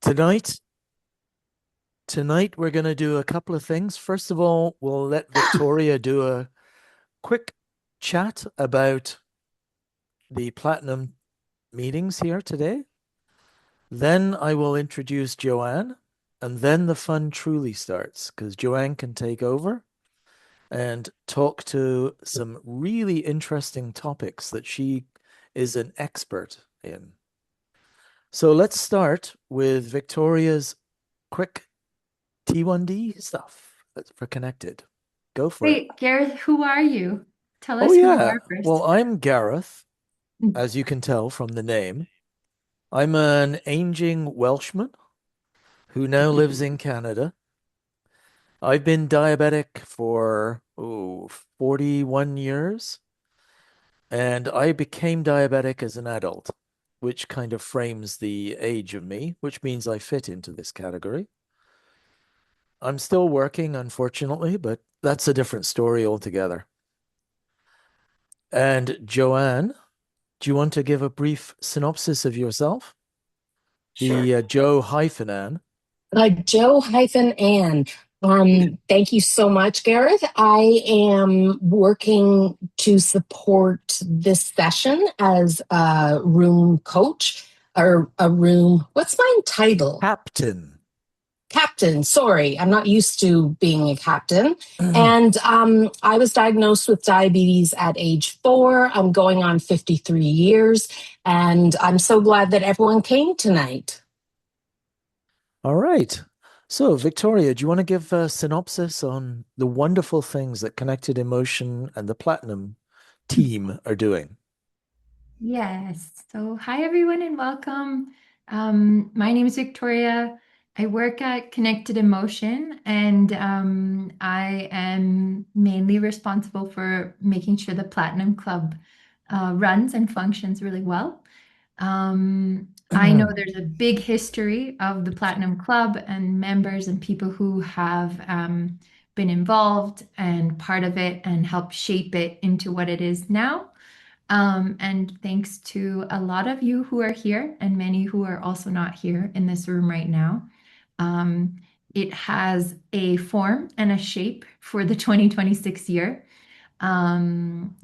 Tonight, tonight we're going to do a couple of things. First of all, we'll let Victoria do a quick chat about the platinum meetings here today. Then I will introduce Joanne, and then the fun truly starts because Joanne can take over and talk to some really interesting topics that she is an expert in. So let's start with Victoria's quick T1D stuff for connected. Go for it. Wait, Gareth, who are you? Tell Oh, us who you yeah. are Well, first. I'm Gareth, as you can tell from the name. I'm an aging Welshman who now lives in Canada. I've been diabetic for 41 years, and I became diabetic as an adult, which kind of frames the age of me, which means I fit into this category. I'm still working, unfortunately, but that's a different story altogether. And Joanne, do you want to give a brief synopsis of yourself? Sure. The Joe hyphen Ann. Joe-Ann. Thank you so much, Gareth. I am working to support this session as a room coach or a room, what's my title? Captain. Captain. Sorry, I'm not used to being a captain. And I was diagnosed with diabetes at age 4. I'm going on 53 years. And I'm so glad that everyone came tonight. All right. So, Victoria, do you want to give a synopsis on the wonderful things that Connected Emotion and the Platinum team are doing? Yes. So, hi everyone and welcome. My name is Victoria. I work at Connected Emotion and I am mainly responsible for making sure the Platinum Club runs and functions really well. I know there's a big history of the Platinum Club and members and people who have been involved and part of it and helped shape it into what it is now. And thanks to a lot of you who are here and many who are also not here in this room right now. Um, it has a form and a shape for the 2026 year.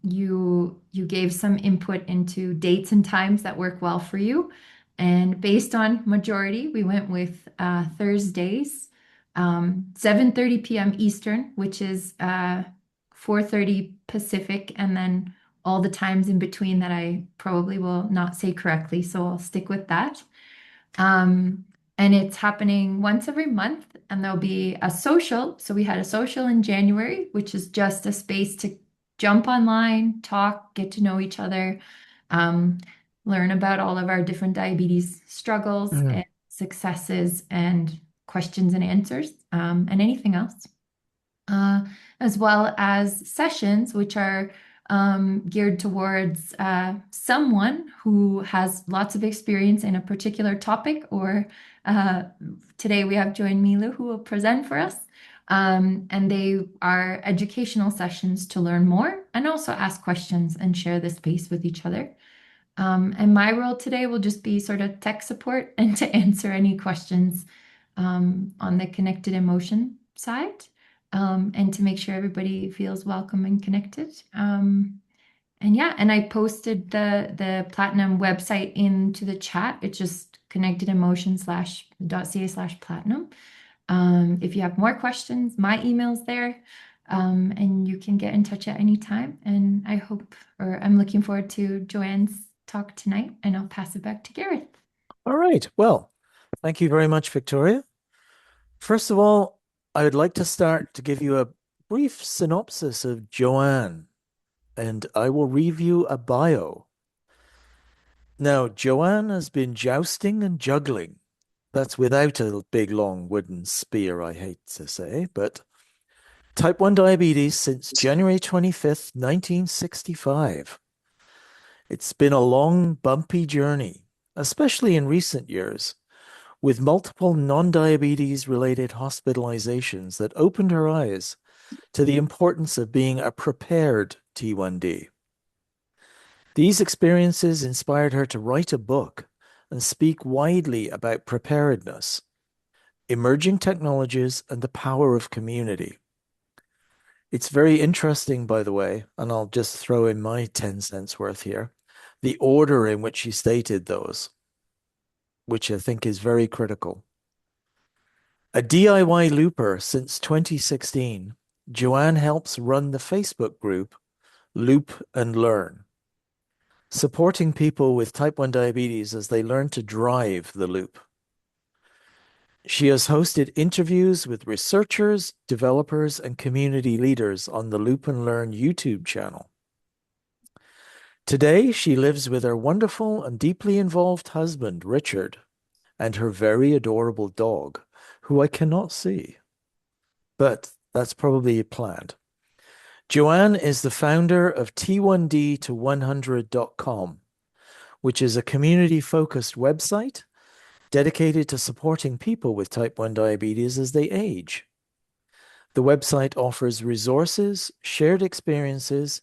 You gave some input into dates and times that work well for you. And based on majority, we went with Thursdays, 7:30 p.m. Eastern, which is 4:30 Pacific, and then all the times in between that I probably will not say correctly, so I'll stick with that. Um, and it's happening once every month, and there'll be a social. So we had a social in January, which is just a space to jump online, talk, get to know each other, um, learn about all of our different diabetes struggles and successes and questions and answers, and anything else. Uh, as well as sessions, which are geared towards someone who has lots of experience in a particular topic. Or today we have joined Mila, who will present for us. And they are educational sessions to learn more and also ask questions and share the space with each other. And my role today will just be sort of tech support and to answer any questions on the connected emotion side, and to make sure everybody feels welcome and connected. And yeah, and I posted the Platinum website into the chat. It's just connectedemotion.ca/platinum. If you have more questions, my email's there. And you can get in touch at any time. And I hope, or I'm looking forward to Joanne's talk tonight, and I'll pass it back to Gareth. All right. Well, thank you very much, Victoria. First of all, I would like to start to give you a brief synopsis of Joanne, and I will review a bio. Now, Joanne has been jousting and juggling. That's without a big long wooden spear, I hate to say, but type 1 diabetes since January 25th, 1965. It's been a long, bumpy journey, especially in recent years, with multiple non-diabetes related hospitalizations that opened her eyes to the importance of being a prepared T1D. These experiences inspired her to write a book and speak widely about preparedness, emerging technologies, and the power of community. It's very interesting, by the way, and I'll just throw in my 10 cents worth here, the order in which she stated those, which I think is very critical. A DIY looper since 2016, Joanne helps run the Facebook group Loop and Learn, supporting people with type 1 diabetes as they learn to drive the loop. She has hosted interviews with researchers, developers, and community leaders on the Loop and Learn YouTube channel. Today, she lives with her wonderful and deeply involved husband, Richard, and her very adorable dog, who I cannot see. But that's probably planned. Joanne is the founder of T1D to 100.com, which is a community-focused website dedicated to supporting people with type 1 diabetes as they age. The website offers resources, shared experiences,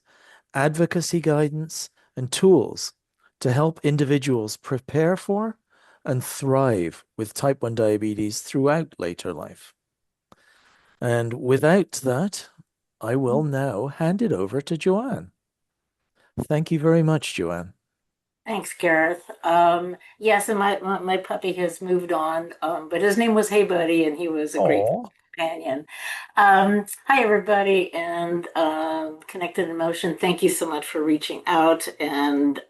advocacy guidance, and tools to help individuals prepare for and thrive with type 1 diabetes throughout later life. And without that, I will now hand it over to Joanne. Thank you very much, Joanne. Thanks, Gareth. Yes, and my puppy has moved on, but his name was Hey Buddy, and he was a great Oh, companion. Hi, everybody, and Connected Emotion. Thank you so much for reaching out and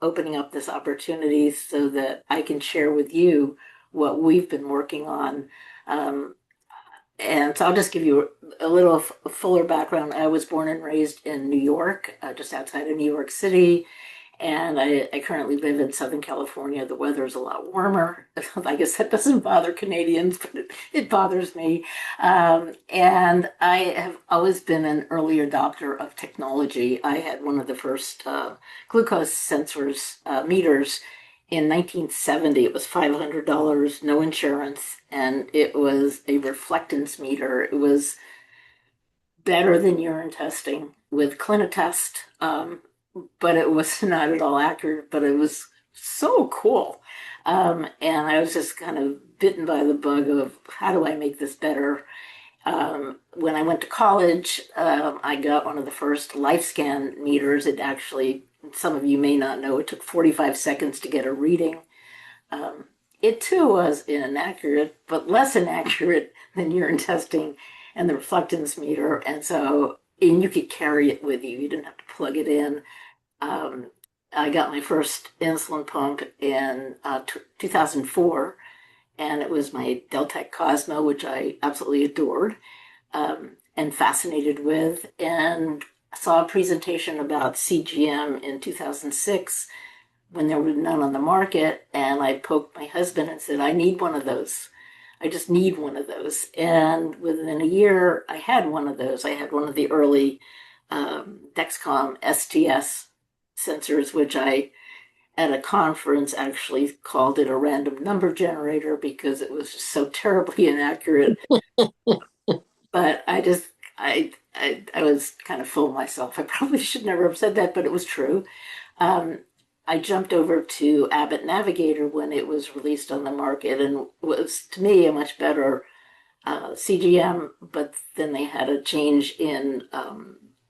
opening up this opportunity so that I can share with you what we've been working on. Um, and so I'll just give you a little fuller background. I was born and raised in New York, just outside of New York City. And I currently live in Southern California. The weather is a lot warmer. I guess that doesn't bother Canadians, but it bothers me. And I have always been an early adopter of technology. I had one of the first glucose sensors, meters in 1970. It was $500, no insurance, and it was a reflectance meter. It was better than urine testing with Clinitest. But it was not at all accurate, but it was so cool. And I was just kind of bitten by the bug of how do I make this better? When I went to college, I got one of the first LifeScan meters. It actually, some of you may not know, it took 45 seconds to get a reading. Um, it too was inaccurate, but less inaccurate than urine testing and the reflectance meter. And you could carry it with you. You didn't have to plug it in. Um, I got my first insulin pump in 2004, and it was my Deltec Cosmo, which I absolutely adored and fascinated with. And I saw a presentation about CGM in 2006 when there were none on the market, and I poked my husband and said, I need one of those. I just need one of those. And within a year, I had one of those. I had one of the early Dexcom STS sensors, which I, at a conference, actually called it a random number generator because it was just so terribly inaccurate. But I was kind of full of myself. I probably should never have said that, but it was true. Um, I jumped over to Abbott Navigator when it was released on the market and was, to me, a much better CGM, but then they had a change in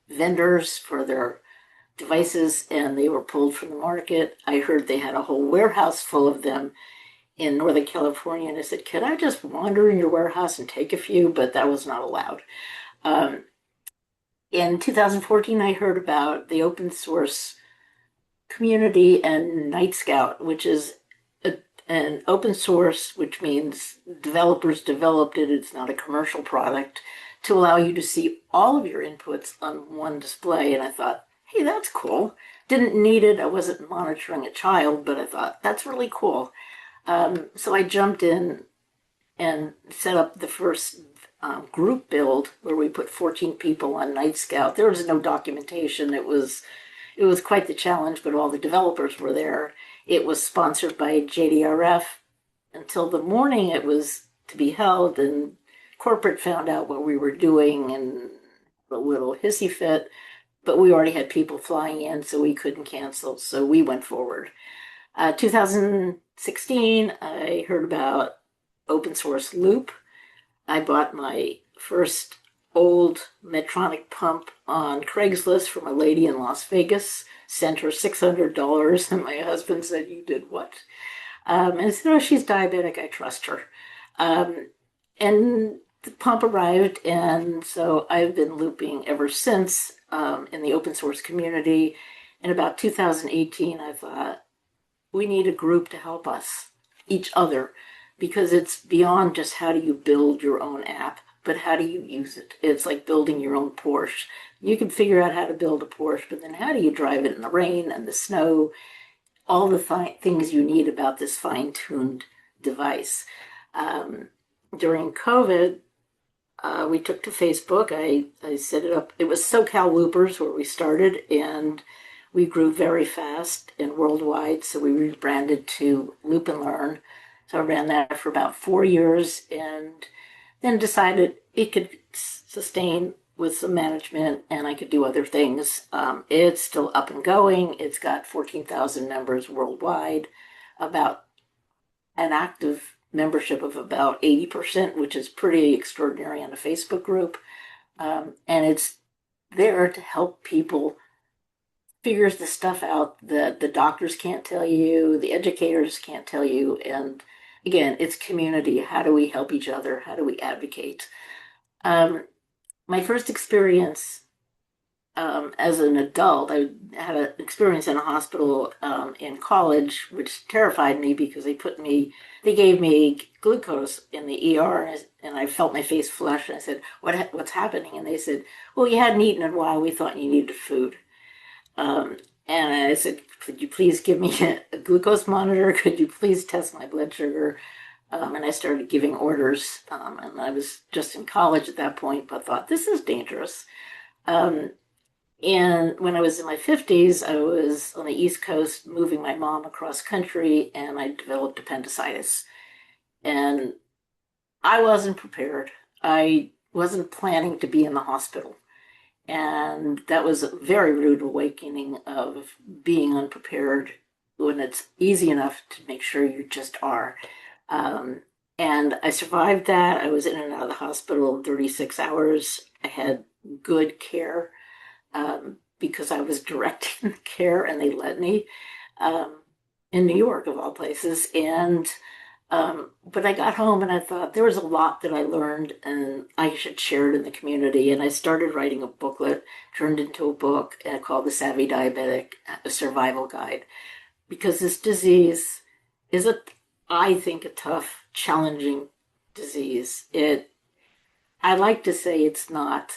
vendors for their devices and they were pulled from the market. I heard they had a whole warehouse full of them in Northern California, and I said, could I just wander in your warehouse and take a few? But that was not allowed. Um, in 2014, I heard about the open source community and Night Scout, which is an open source, which means developers developed it. It's not a commercial product to allow you to see all of your inputs on one display. And I thought, hey, that's cool. Didn't need it. I wasn't monitoring a child, but I thought that's really cool. So I jumped in and set up the first group build where we put 14 people on Night Scout. There was no documentation. It was quite the challenge, but all the developers were there. It was sponsored by JDRF until the morning it was to be held, and corporate found out what we were doing and a little hissy fit, but we already had people flying in, so we couldn't cancel, so we went forward. 16, I heard about open source Loop. I bought my first old Medtronic pump on Craigslist from a lady in Las Vegas, sent her $600, and my husband said, "You did what?" And I said, "Oh, she's diabetic. I trust her." And the pump arrived, and so I've been looping ever since in the open source community. In about 2018, I thought, we need a group to help us, each other, because it's beyond just how do you build your own app, but how do you use it? It's like building your own Porsche. You can figure out how to build a Porsche, but then how do you drive it in the rain and the snow? All the things you need about this fine-tuned device. Um, During COVID, we took to Facebook. I set it up. It was SoCal Loopers where we started, and we grew very fast and worldwide. So we rebranded to Loop and Learn. So I ran that for about 4 years, and then decided it could sustain with some management and I could do other things. It's still up and going. It's got 14,000 members worldwide, about an active membership of about 80%, which is pretty extraordinary on a Facebook group. And it's there to help people figure the stuff out that the doctors can't tell you, the educators can't tell you. And again, it's community. How do we help each other? How do we advocate? My first experience as an adult, I had an experience in a hospital in college, which terrified me because they gave me glucose in the ER, and I felt my face flush. And I said, "What's happening?" And they said, "Well, you hadn't eaten in a while. We thought you needed food." And I said, "Could you please give me a glucose monitor? Could you please test my blood sugar?" And I started giving orders. And I was just in college at that point, but thought, this is dangerous. And when I was in my 50s, I was on the East Coast moving my mom across country, and I developed appendicitis. And I wasn't prepared. I wasn't planning to be in the hospital. And that was a very rude awakening of being unprepared when it's easy enough to make sure you just are. Um, and I survived that. I was in and out of the hospital in 36 hours. I had good care because I was directing the care and they let me um, in New York, of all places. And but I got home and I thought there was a lot that I learned and I should share it in the community. And I started writing a booklet, turned into a book called The Savvy Diabetic, a Survival Guide, because this disease is I think, a tough, challenging disease. I like to say it's not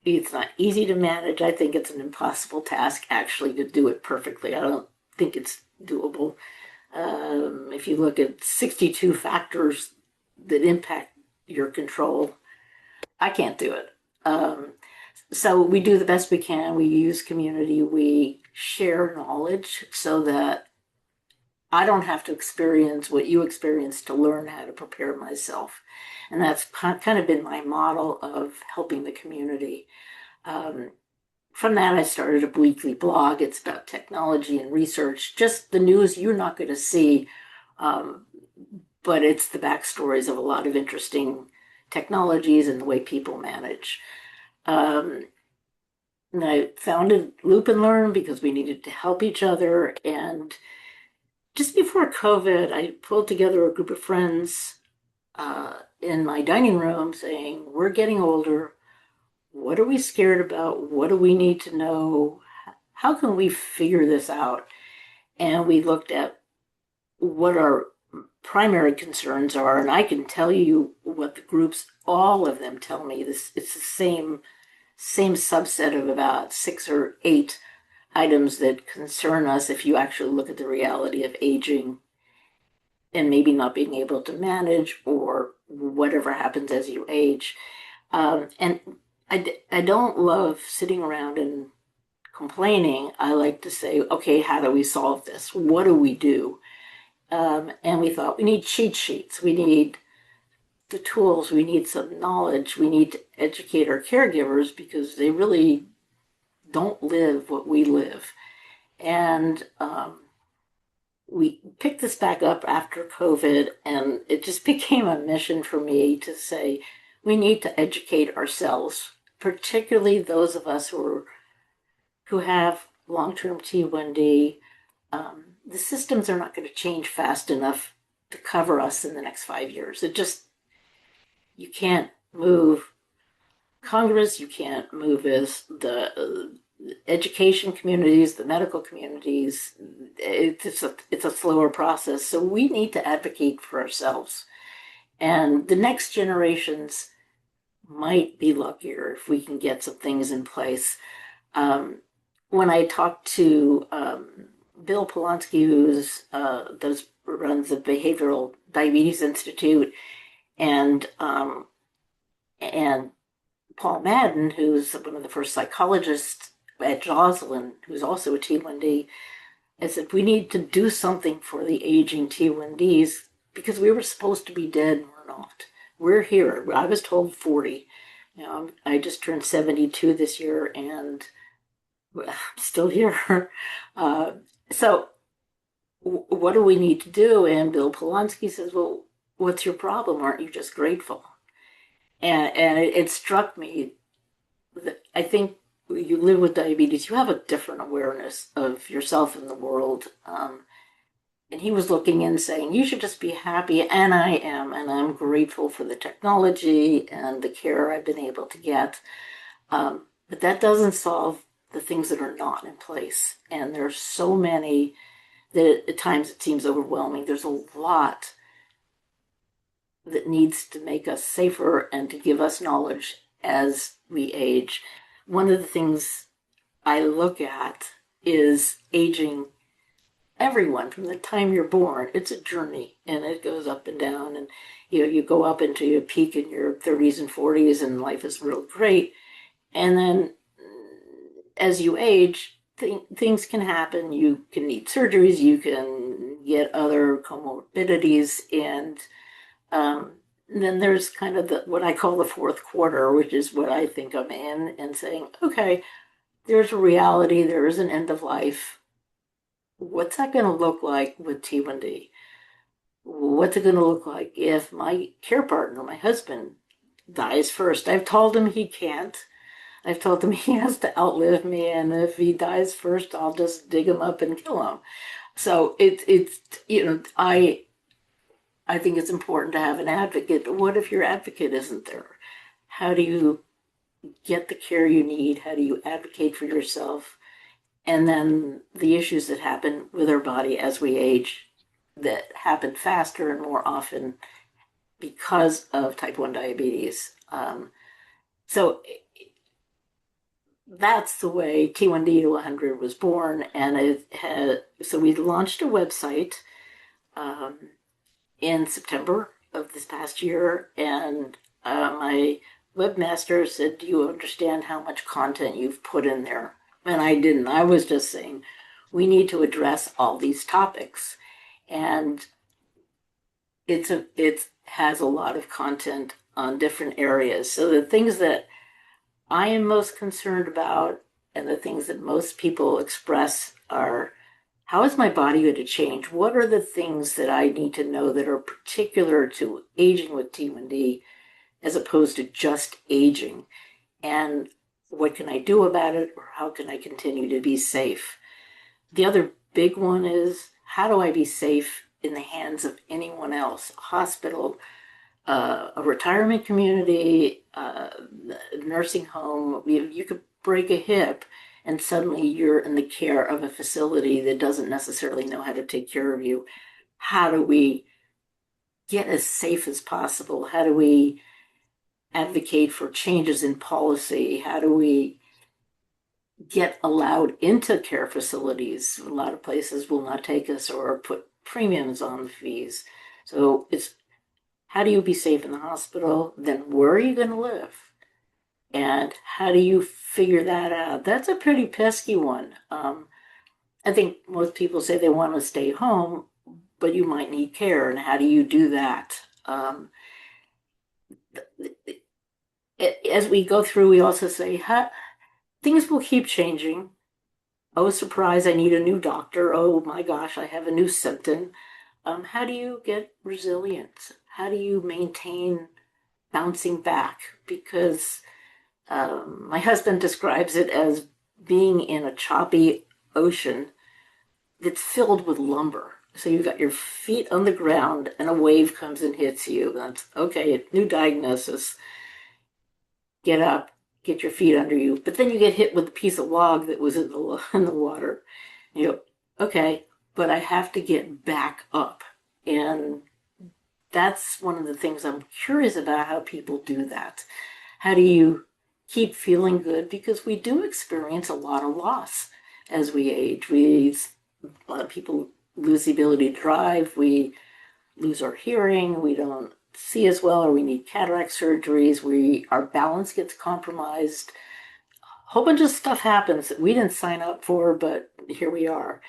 easy to manage. I think it's an impossible task actually to do it perfectly. I don't think it's doable. If you look at 62 factors that impact your control, I can't do it. So we do the best we can. We use community. We share knowledge so that I don't have to experience what you experienced to learn how to prepare myself. And that's kind of been my model of helping the community. Um, from that, I started a weekly blog. It's about technology and research, just the news you're not going to see, um, but it's the backstories of a lot of interesting technologies and the way people manage. Um, and I founded Loop and Learn because we needed to help each other. And just before COVID, I pulled together a group of friends in my dining room saying, we're getting older. What are we scared about? What do we need to know? How can we figure this out? And we looked at what our primary concerns are. And I can tell you what the groups, all of them tell me this. It's the same subset of about 6 or 8 items that concern us if you actually look at the reality of aging and maybe not being able to manage or whatever happens as you age. And I don't love sitting around and complaining. I like to say, okay, how do we solve this? What do we do? And we thought we need cheat sheets. We need the tools. We need some knowledge. We need to educate our caregivers because they really don't live what we live. And we picked this back up after COVID, and it just became a mission for me to say we need to educate ourselves, particularly those of us who have long-term T1D. The systems are not going to change fast enough to cover us in the next 5 years. It just, you can't move Congress, you can't move as the education communities, the medical communities. It's a slower process. So we need to advocate for ourselves. And the next generations might be luckier if we can get some things in place. When I talked to Bill Polanski, runs the Behavioral Diabetes Institute, and and Paul Madden, who's one of the first psychologists at Joslin, who's also a T1D, I said, we need to do something for the aging T1Ds because we were supposed to be dead and we're not. We're here. I was told 40. I just turned 72 this year and I'm still here. So what do we need to do? And Bill Polanski says, well, what's your problem? Aren't you just grateful? And it struck me that I think you live with diabetes, you have a different awareness of yourself and the world. And he was looking in saying, you should just be happy. And I am. And I'm grateful for the technology and the care I've been able to get. But that doesn't solve the things that are not in place. And there's so many that at times it seems overwhelming. There's a lot that needs to make us safer and to give us knowledge as we age. One of the things I look at is aging everyone from the time you're born. It's a journey and it goes up and down, and you go up into your peak in your 30s and 40s and life is real great. And then as you age, things can happen. You can need surgeries, you can get other comorbidities, and then there's kind of what I call the fourth quarter, which is what I think I'm in, and saying, okay, there's a reality, there is an end of life. What's that going to look like with T1D? What's it going to look like if my care partner, my husband, dies first? I've told him he can't. I've told him he has to outlive me, and if he dies first, I'll just dig him up and kill him. So it's I think it's important to have an advocate, but what if your advocate isn't there? How do you get the care you need? How do you advocate for yourself? And then the issues that happen with our body as we age that happen faster and more often because of type 1 diabetes. So that's the way T1D to 100 was born. And so we launched a website in September of this past year, and my webmaster said, do you understand how much content you've put in there? And I didn't. I was just saying, we need to address all these topics. And it has a lot of content on different areas. So the things that I am most concerned about and the things that most people express are, how is my body going to change? What are the things that I need to know that are particular to aging with T1D as opposed to just aging? And what can I do about it, or how can I continue to be safe? The other big one is, how do I be safe in the hands of anyone else? A hospital, a retirement community, a nursing home. You could break a hip and suddenly you're in the care of a facility that doesn't necessarily know how to take care of you. How do we get as safe as possible? How do we advocate for changes in policy? How do we get allowed into care facilities? A lot of places will not take us or put premiums on the fees. So it's, how do you be safe in the hospital? Then where are you going to live? And how do you figure that out? That's a pretty pesky one. I think most people say they want to stay home, but you might need care. And how do you do that? As we go through, we also say, things will keep changing. oh, surprise, I need a new doctor. Oh my gosh, I have a new symptom. How do you get resilience? How do you maintain bouncing back? Because my husband describes it as being in a choppy ocean that's filled with lumber. So you've got your feet on the ground and a wave comes and hits you. That's okay, new diagnosis. Get up, get your feet under you. But then you get hit with a piece of log that was in the water. You go, okay, but I have to get back up. And that's one of the things I'm curious about, how people do that. How do you keep feeling good? Because we do experience a lot of loss as we age. A lot of people lose the ability to drive. We lose our hearing. We don't see as well, or we need cataract surgeries. Our balance gets compromised. A whole bunch of stuff happens that we didn't sign up for, but here we are.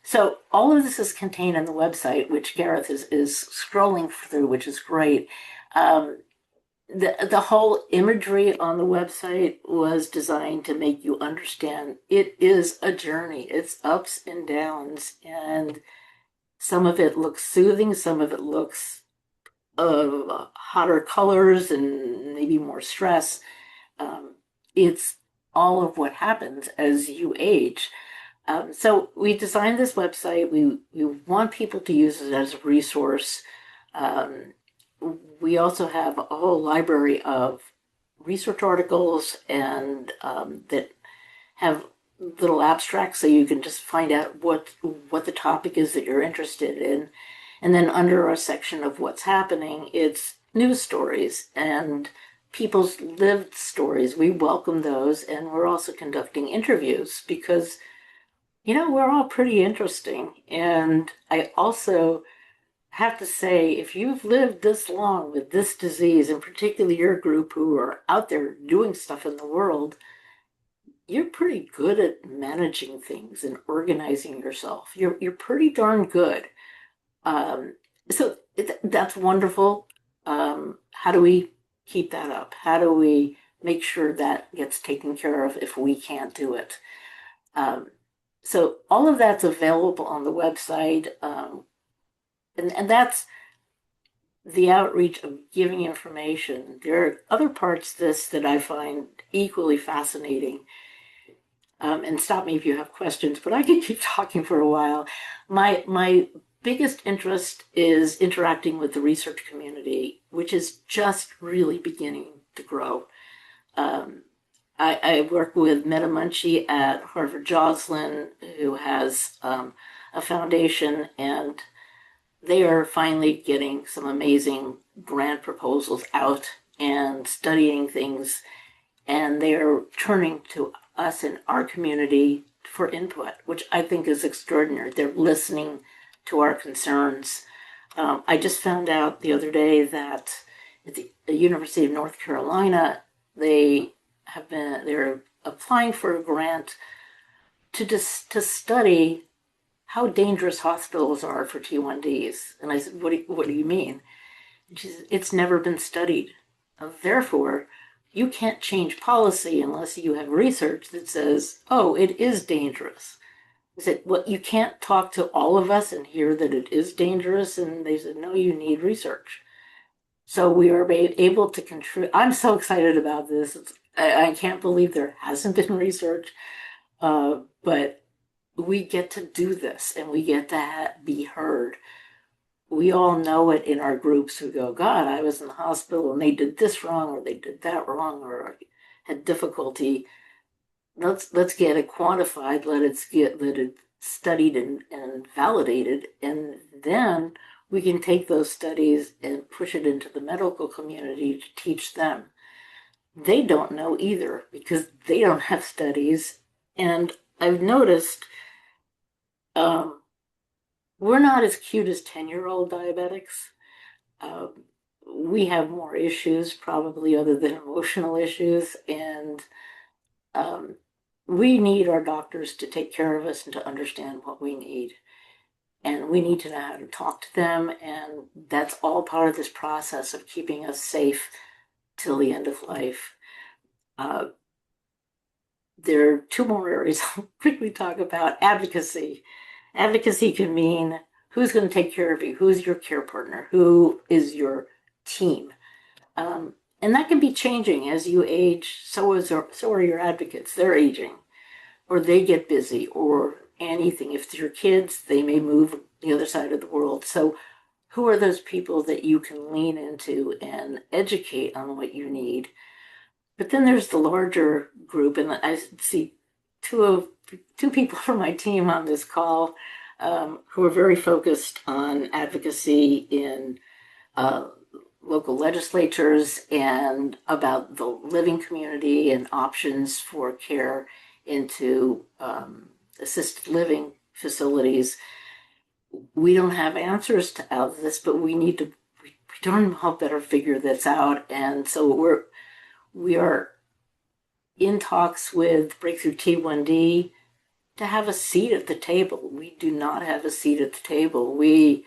So all of this is contained on the website, which Gareth is scrolling through, which is great. The whole imagery on the website was designed to make you understand it is a journey. It's ups and downs, and some of it looks soothing, some of it looks hotter colors and maybe more stress. It's all of what happens as you age. So we designed this website. We want people to use it as a resource. Um, we also have a whole library of research articles and that have little abstracts, so you can just find out what the topic is that you're interested in. And then under our section of what's happening, it's news stories and people's lived stories. We welcome those, and we're also conducting interviews because we're all pretty interesting. And I also have to say, if you've lived this long with this disease, and particularly your group who are out there doing stuff in the world, you're pretty good at managing things and organizing yourself. You're pretty darn good. Um, that's wonderful. How do we keep that up? How do we make sure that gets taken care of if we can't do it? Um, so all of that's available on the website, and that's the outreach of giving information. There are other parts to this that I find equally fascinating. And stop me if you have questions, but I can keep talking for a while. My biggest interest is interacting with the research community, which is just really beginning to grow. Um, I work with Meta Munchie at Harvard Joslin, who has a foundation, and they are finally getting some amazing grant proposals out and studying things, and they are turning to us in our community for input, which I think is extraordinary. They're listening to our concerns. I just found out the other day that at the University of North Carolina, they're applying for a grant to study how dangerous hospitals are for T1Ds. And I said, what do you mean? And she said, it's never been studied. Therefore, you can't change policy unless you have research that says, oh, it is dangerous. I said, well, you can't talk to all of us and hear that it is dangerous. And they said, no, you need research. So we are able to contribute. I'm so excited about this. I can't believe there hasn't been research, but we get to do this and we get to be heard. We all know it in our groups who go, God, I was in the hospital and they did this wrong or they did that wrong or had difficulty. Let's get it quantified, let it studied and validated, and then we can take those studies and push it into the medical community to teach them. They don't know either because they don't have studies. And I've noticed we're not as cute as 10-year-old diabetics. Um, we have more issues, probably other than emotional issues, and um, we need our doctors to take care of us and to understand what we need. And we need to know how to talk to them, and that's all part of this process of keeping us safe till the end of life. Uh, there are two more areas I'll quickly talk about. Advocacy. Advocacy can mean who's going to take care of you, who's your care partner, who is your team. And that can be changing as you age. So are your advocates. They're aging, or they get busy, or anything. If they're kids, they may move the other side of the world. So, who are those people that you can lean into and educate on what you need? But then there's the larger group, and I see two people from my team on this call who are very focused on advocacy in uh, local legislatures and about the living community and options for care into assisted living facilities. We don't have answers to all of this, but we don't know how better figure this out. And so we are in talks with Breakthrough T1D to have a seat at the table. We do not have a seat at the table. We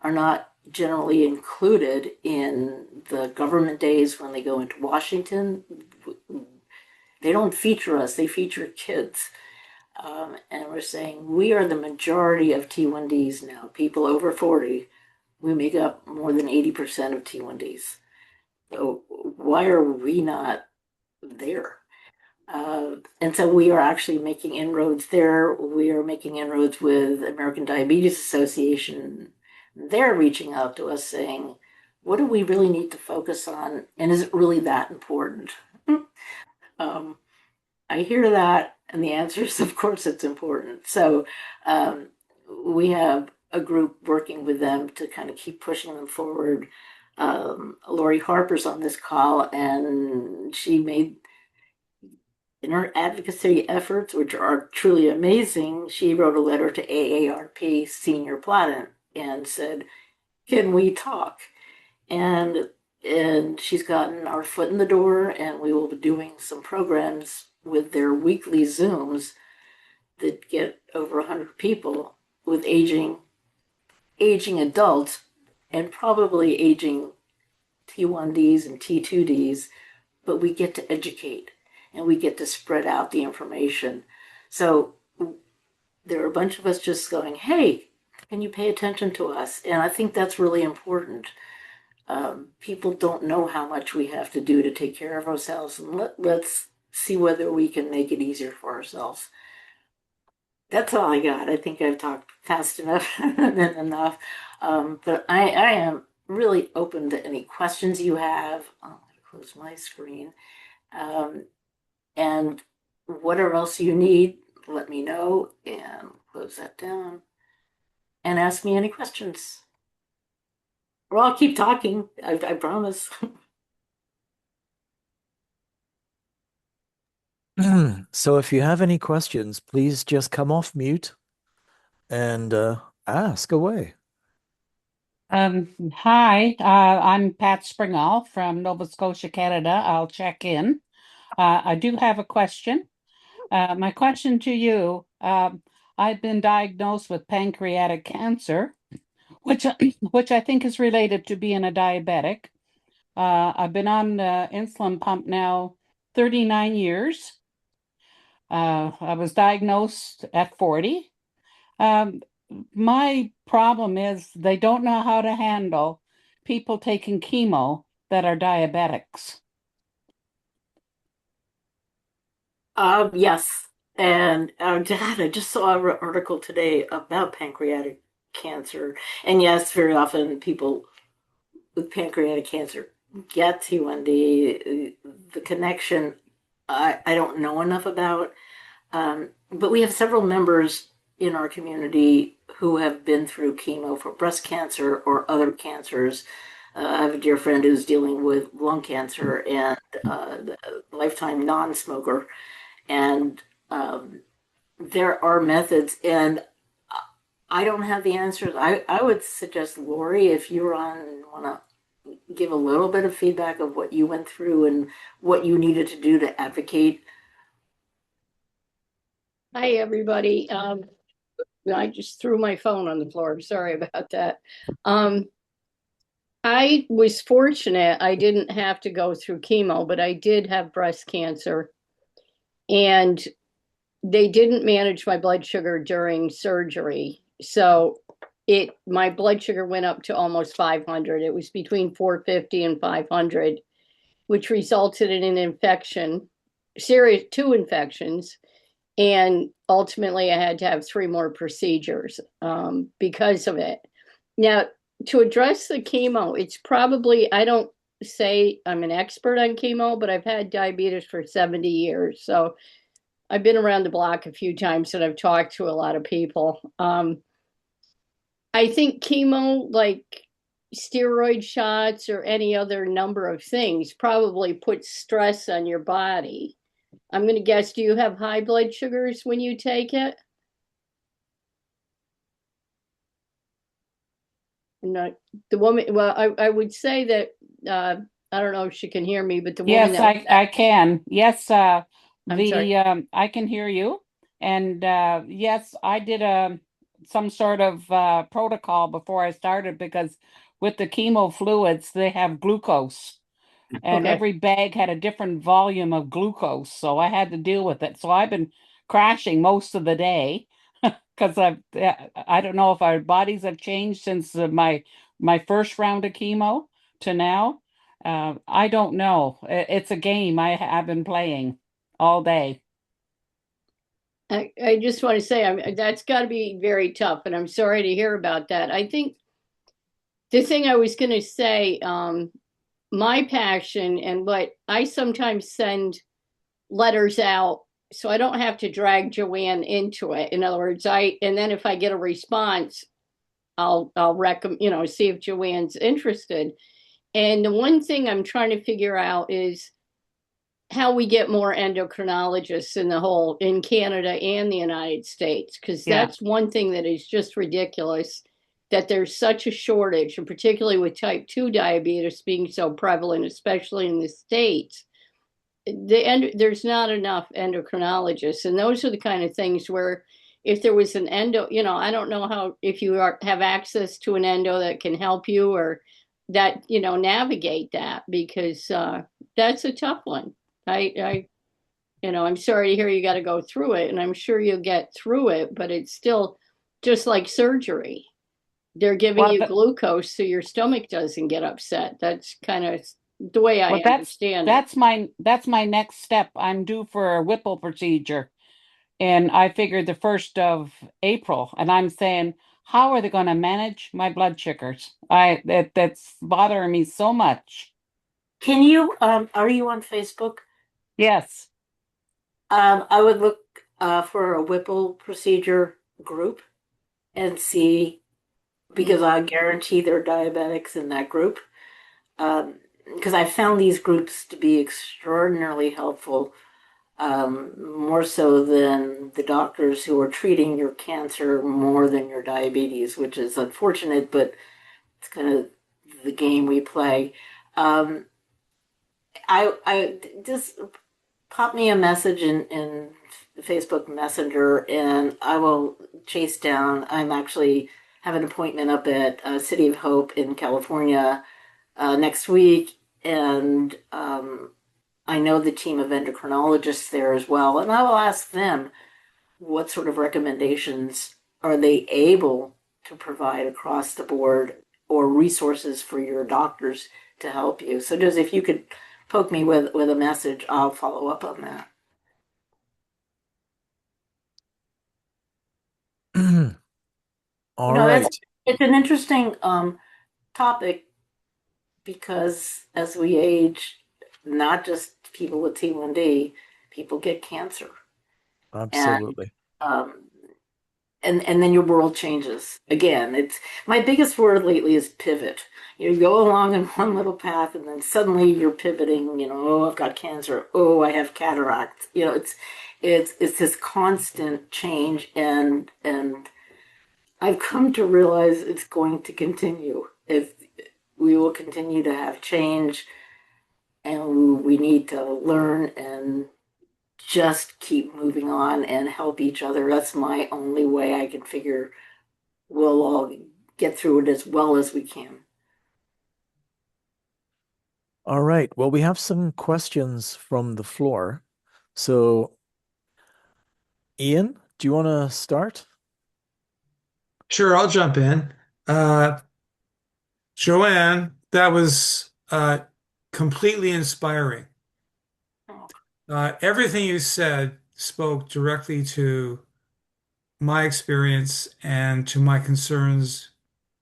are not generally included in the government days when they go into Washington. They don't feature us, they feature kids. And we're saying we are the majority of T1Ds now, people over 40. We make up more than 80% of T1Ds. So why are we not there? And so we are actually making inroads there. We are making inroads with American Diabetes Association. They're reaching out to us saying, what do we really need to focus on? And is it really that important? um, I hear that, and the answer is, of course, it's important. So um, we have a group working with them to kind of keep pushing them forward. Lori Harper's on this call, and she made in her advocacy efforts, which are truly amazing, she wrote a letter to AARP Senior Platinum and said, "Can we talk?" And and she's gotten our foot in the door, and we will be doing some programs with their weekly Zooms that get over 100 people with aging adults and probably aging T1Ds and T2Ds, but we get to educate and we get to spread out the information. So there are a bunch of us just going, hey, can you pay attention to us? And I think that's really important. People don't know how much we have to do to take care of ourselves, and let's see whether we can make it easier for ourselves. That's all I got. I think I've talked fast enough and enough. But I am really open to any questions you have. I'm going to close my screen. Um, and whatever else you need, let me know and close that down and ask me any questions. Or I'll keep talking. I promise. So if you have any questions, please just come off mute and ask away. Hi, I'm Pat Springall from Nova Scotia, Canada. I'll check in. I do have a question. My question to you, I've been diagnosed with pancreatic cancer, which which I think is related to being a diabetic. I've been on the insulin pump now 39 years. I was diagnosed at 40. Um, my problem is they don't know how to handle people taking chemo that are diabetics. Yes. And Dad, I just saw an article today about pancreatic cancer. And yes, very often people with pancreatic cancer get T1D. The connection, I don't know enough about. But we have several members in our community who have been through chemo for breast cancer or other cancers. I have a dear friend who's dealing with lung cancer and a lifetime non-smoker. And there are methods, and I don't have the answers. I would suggest, Lori, if you're on and want to give a little bit of feedback of what you went through and what you needed to do to advocate. Hi, everybody. I just threw my phone on the floor. Sorry about that. I was fortunate I didn't have to go through chemo, but I did have breast cancer. and they didn't manage my blood sugar during surgery. So my blood sugar went up to almost 500. It was between 450 and 500, which resulted in an infection, serious two infections, and ultimately I had to have three more procedures because of it. Now, to address the chemo, it's probably, I don't say I'm an expert on chemo, but I've had diabetes for 70 years. So I've been around the block a few times and I've talked to a lot of people. I think chemo, like steroid shots or any other number of things, probably puts stress on your body. I'm going to guess, do you have high blood sugars when you take it? Not the woman. Well, I would say that I don't know if she can hear me, but the woman Yes, that I can. Yes, I'm sorry. the I can hear you. And yes, I did some sort of protocol before I started because with the chemo fluids, they have glucose. And Okay. every bag had a different volume of glucose, so I had to deal with it. So I've been crashing most of the day because I don't know if our bodies have changed since my first round of chemo to now. I don't know. It's a game I've been playing all day. I just want to say that's got to be very tough, and I'm sorry to hear about that. I think the thing I was going to say, my passion and what I sometimes send letters out so I don't have to drag Joanne into it. In other words, and then if I get a response, I'll recommend, see if Joanne's interested. And the one thing I'm trying to figure out is how we get more endocrinologists in Canada and the United States, because Yeah. that's one thing that is just ridiculous, that there's such a shortage, and particularly with type 2 diabetes being so prevalent, especially in the States. There's not enough endocrinologists, and those are the kind of things where if there was an endo, I don't know how, if you have access to an endo that can help you or that, navigate that, because that's a tough one. I I'm sorry to hear you got to go through it, and I'm sure you'll get through it, but it's still just like surgery. They're giving Well, you glucose so your stomach doesn't get upset. That's kind of the way I well, that's understand it. that's my that's my next step. I'm due for a Whipple procedure. And I figured the 1st of April, and I'm saying, how are they going to manage my blood sugars? That's bothering me so much. Can you, are you on Facebook? Yes. I would look for a Whipple procedure group and see, because I guarantee there are diabetics in that group. Because I found these groups to be extraordinarily helpful, more so than the doctors who are treating your cancer more than your diabetes, which is unfortunate, but it's kind of the game we play. Um, I just pop me a message in Facebook Messenger, and I will chase down. I'm actually have an appointment up at City of Hope in California next week, and I know the team of endocrinologists there as well, and I will ask them what sort of recommendations are they able to provide across the board or resources for your doctors to help you. So just if you could poke me with a message, I'll follow up on that. All right. It's an interesting topic because as we age, not just people with T1D, people get cancer. And Absolutely. um, and then your world changes again. It's my biggest word lately is pivot. You go along in one little path and then suddenly you're pivoting, oh, I've got cancer, oh, I have cataract. It's this constant change, and I've come to realize it's going to continue. If we will continue to have change, and we need to learn and just keep moving on and help each other. That's my only way I can figure we'll all get through it as well as we can. All right. Well, we have some questions from the floor. So Ian, do you want to start? Sure, I'll jump in. Uh, Joanne, that was completely inspiring. Oh, Everything you said spoke directly to my experience and to my concerns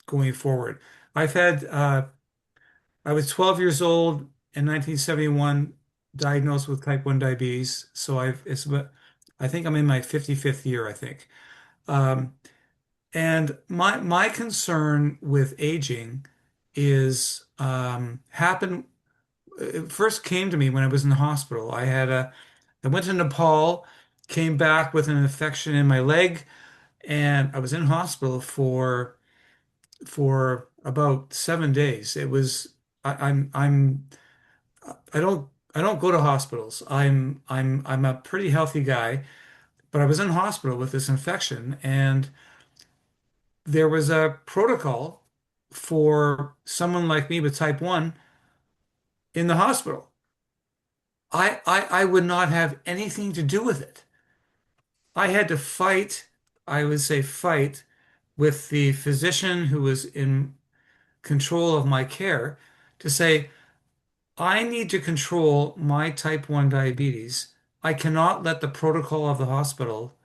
going forward. I've had, I was 12 years old in 1971, diagnosed with type 1 diabetes. So I think I'm in my 55th year, I think. Um, And my concern with aging is happened. It first came to me when I was in the hospital. I went to Nepal, came back with an infection in my leg, and I was in hospital for about 7 days. It was I don't go to hospitals. I'm a pretty healthy guy, but I was in hospital with this infection, and there was a protocol for someone like me with type 1 in the hospital. I would not have anything to do with it. I had to fight, I would say fight, with the physician who was in control of my care to say, I need to control my type 1 diabetes. I cannot let the protocol of the hospital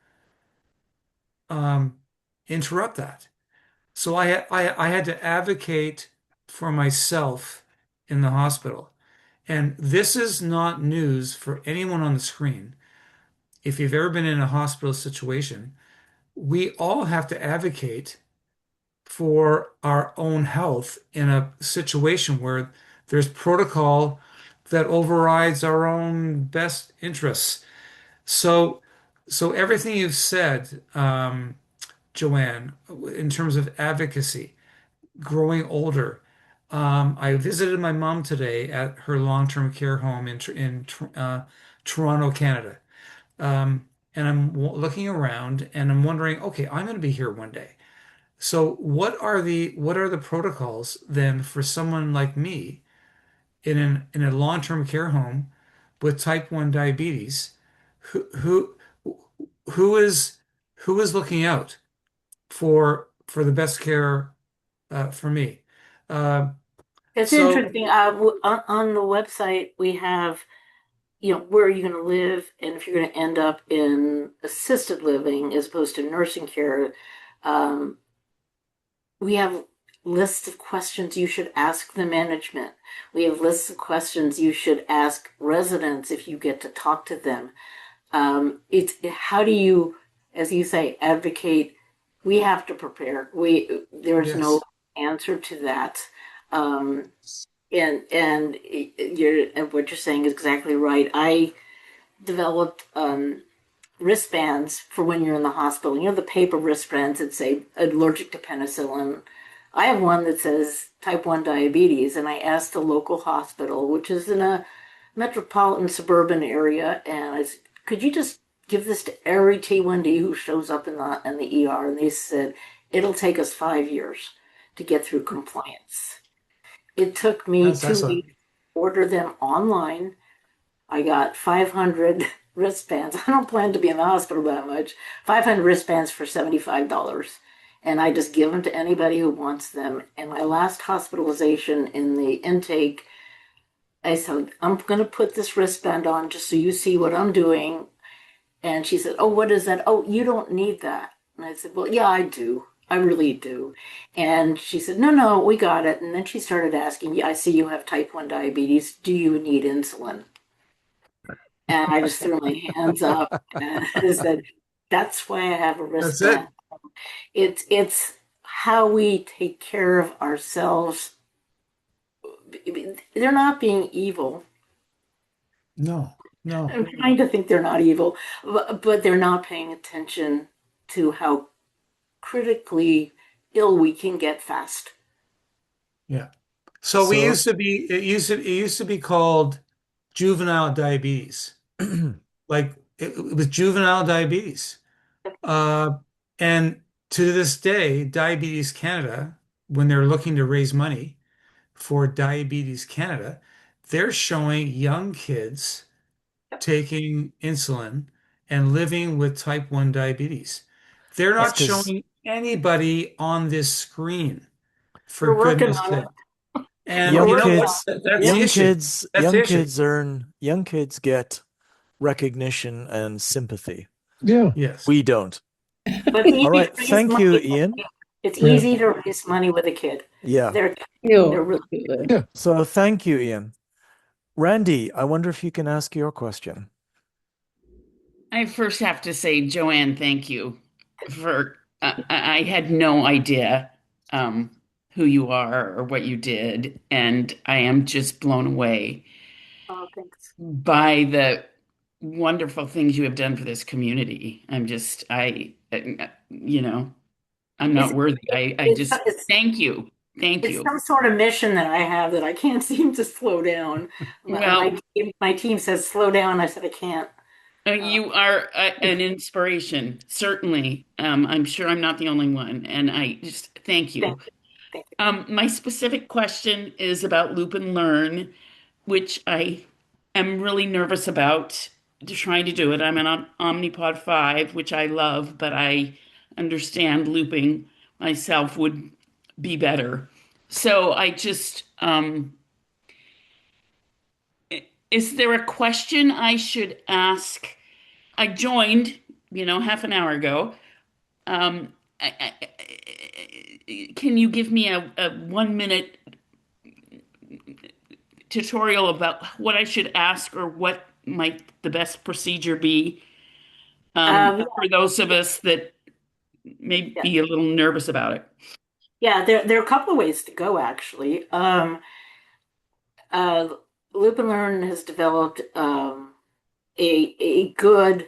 um, interrupt that. So I had to advocate for myself in the hospital. And this is not news for anyone on the screen. If you've ever been in a hospital situation, we all have to advocate for our own health in a situation where there's protocol that overrides our own best interests. So, so everything you've said, Joanne, in terms of advocacy, growing older. I visited my mom today at her long-term care home in Toronto, Canada. And I'm looking around and I'm wondering, okay, I'm going to be here one day. So what are the protocols then for someone like me in a long-term care home with type 1 diabetes? Who who who is who is looking out for the best care for me? Uh, it's so interesting. On the website, we have, where are you going to live, and if you're going to end up in assisted living as opposed to nursing care. Um, we have lists of questions you should ask the management. We have lists of questions you should ask residents if you get to talk to them. It's how do you, as you say, advocate? We have to prepare. There's no yes, answer to that. Um, and and what you're saying is exactly right. I developed wristbands for when you're in the hospital. The paper wristbands that say allergic to penicillin. I have one that says type 1 diabetes, and I asked the local hospital, which is in a metropolitan suburban area, and I said, could you just give this to every T1D who shows up in the ER? And they said, it'll take us 5 years to get through compliance. It took me that's 2 weeks excellent. to order them online. I got 500 wristbands. I don't plan to be in the hospital that much. 500 wristbands for $75. And I just give them to anybody who wants them. And my last hospitalization in the intake, I said, I'm going to put this wristband on just so you see what I'm doing. And she said, oh, what is that? Oh, you don't need that. And I said, well, yeah, I do. I really do. And she said, no, no, we got it. And then she started asking, yeah, I see you have type 1 diabetes. Do you need insulin? And I just threw my hands up and I said, that's why I have a That's wristband. it. It's how we take care of ourselves. They're not being evil. No, no, I'm trying to think they're not evil, but they're not paying attention to how critically ill we can get fast. yeah. So we So, used to be it used to be called juvenile diabetes. Like it was juvenile diabetes. Uh, and to this day, Diabetes Canada, when they're looking to raise money for Diabetes Canada, they're showing young kids taking insulin and living with type 1 diabetes. They're That's not because showing anybody on this screen, for We're working goodness on it. sake. And We're young you know working what? on kids, That's the young issue. kids, That's the young issue. kids young kids get recognition and sympathy. Yeah. Yes. We don't. it. But it's All easy to right. raise Thank you, money. Ian. It's Yeah. easy to raise money with a kid. Yeah. They're really good. Yeah. So thank you, Ian. Randy, I wonder if you can ask your question. I first have to say, Joanne, thank you for. I had no idea um, who you are or what you did, and I am just blown away Oh, thanks. by the wonderful things you have done for this community. I'm It's not worthy. I it's just it's thank you, thank it's you. some sort of mission that I have that I can't seem to slow down. Well, My team says slow down. I said I can't. You are an inspiration, certainly. I'm sure I'm not the only one, and I just thank Thank you. you. Thank you. My specific question is about Loop and Learn, which I am really nervous about trying to do it. I'm an Omnipod 5, which I love, but I understand looping myself would be better. So I just, is there a question I should ask? I joined, half an hour ago. Um, can you give me a 1 minute tutorial about what I should ask or what might the best procedure be Um, for those of us that may yeah, be a little nervous about it? yeah. There are a couple of ways to go actually. Uh, Loop and Learn has developed a good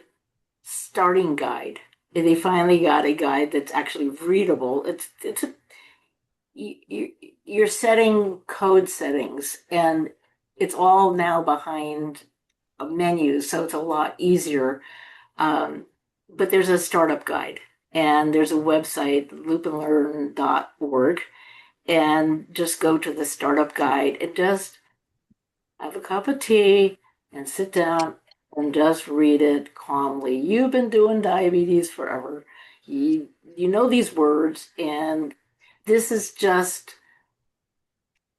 starting guide. They finally got a guide that's actually readable. It's a you, you're setting code settings, and it's all now behind a menu, so it's a lot easier. But there's a startup guide, and there's a website, loopandlearn.org, and just go to the startup guide and just have a cup of tea and sit down and just read it calmly. You've been doing diabetes forever. You know these words, and this is just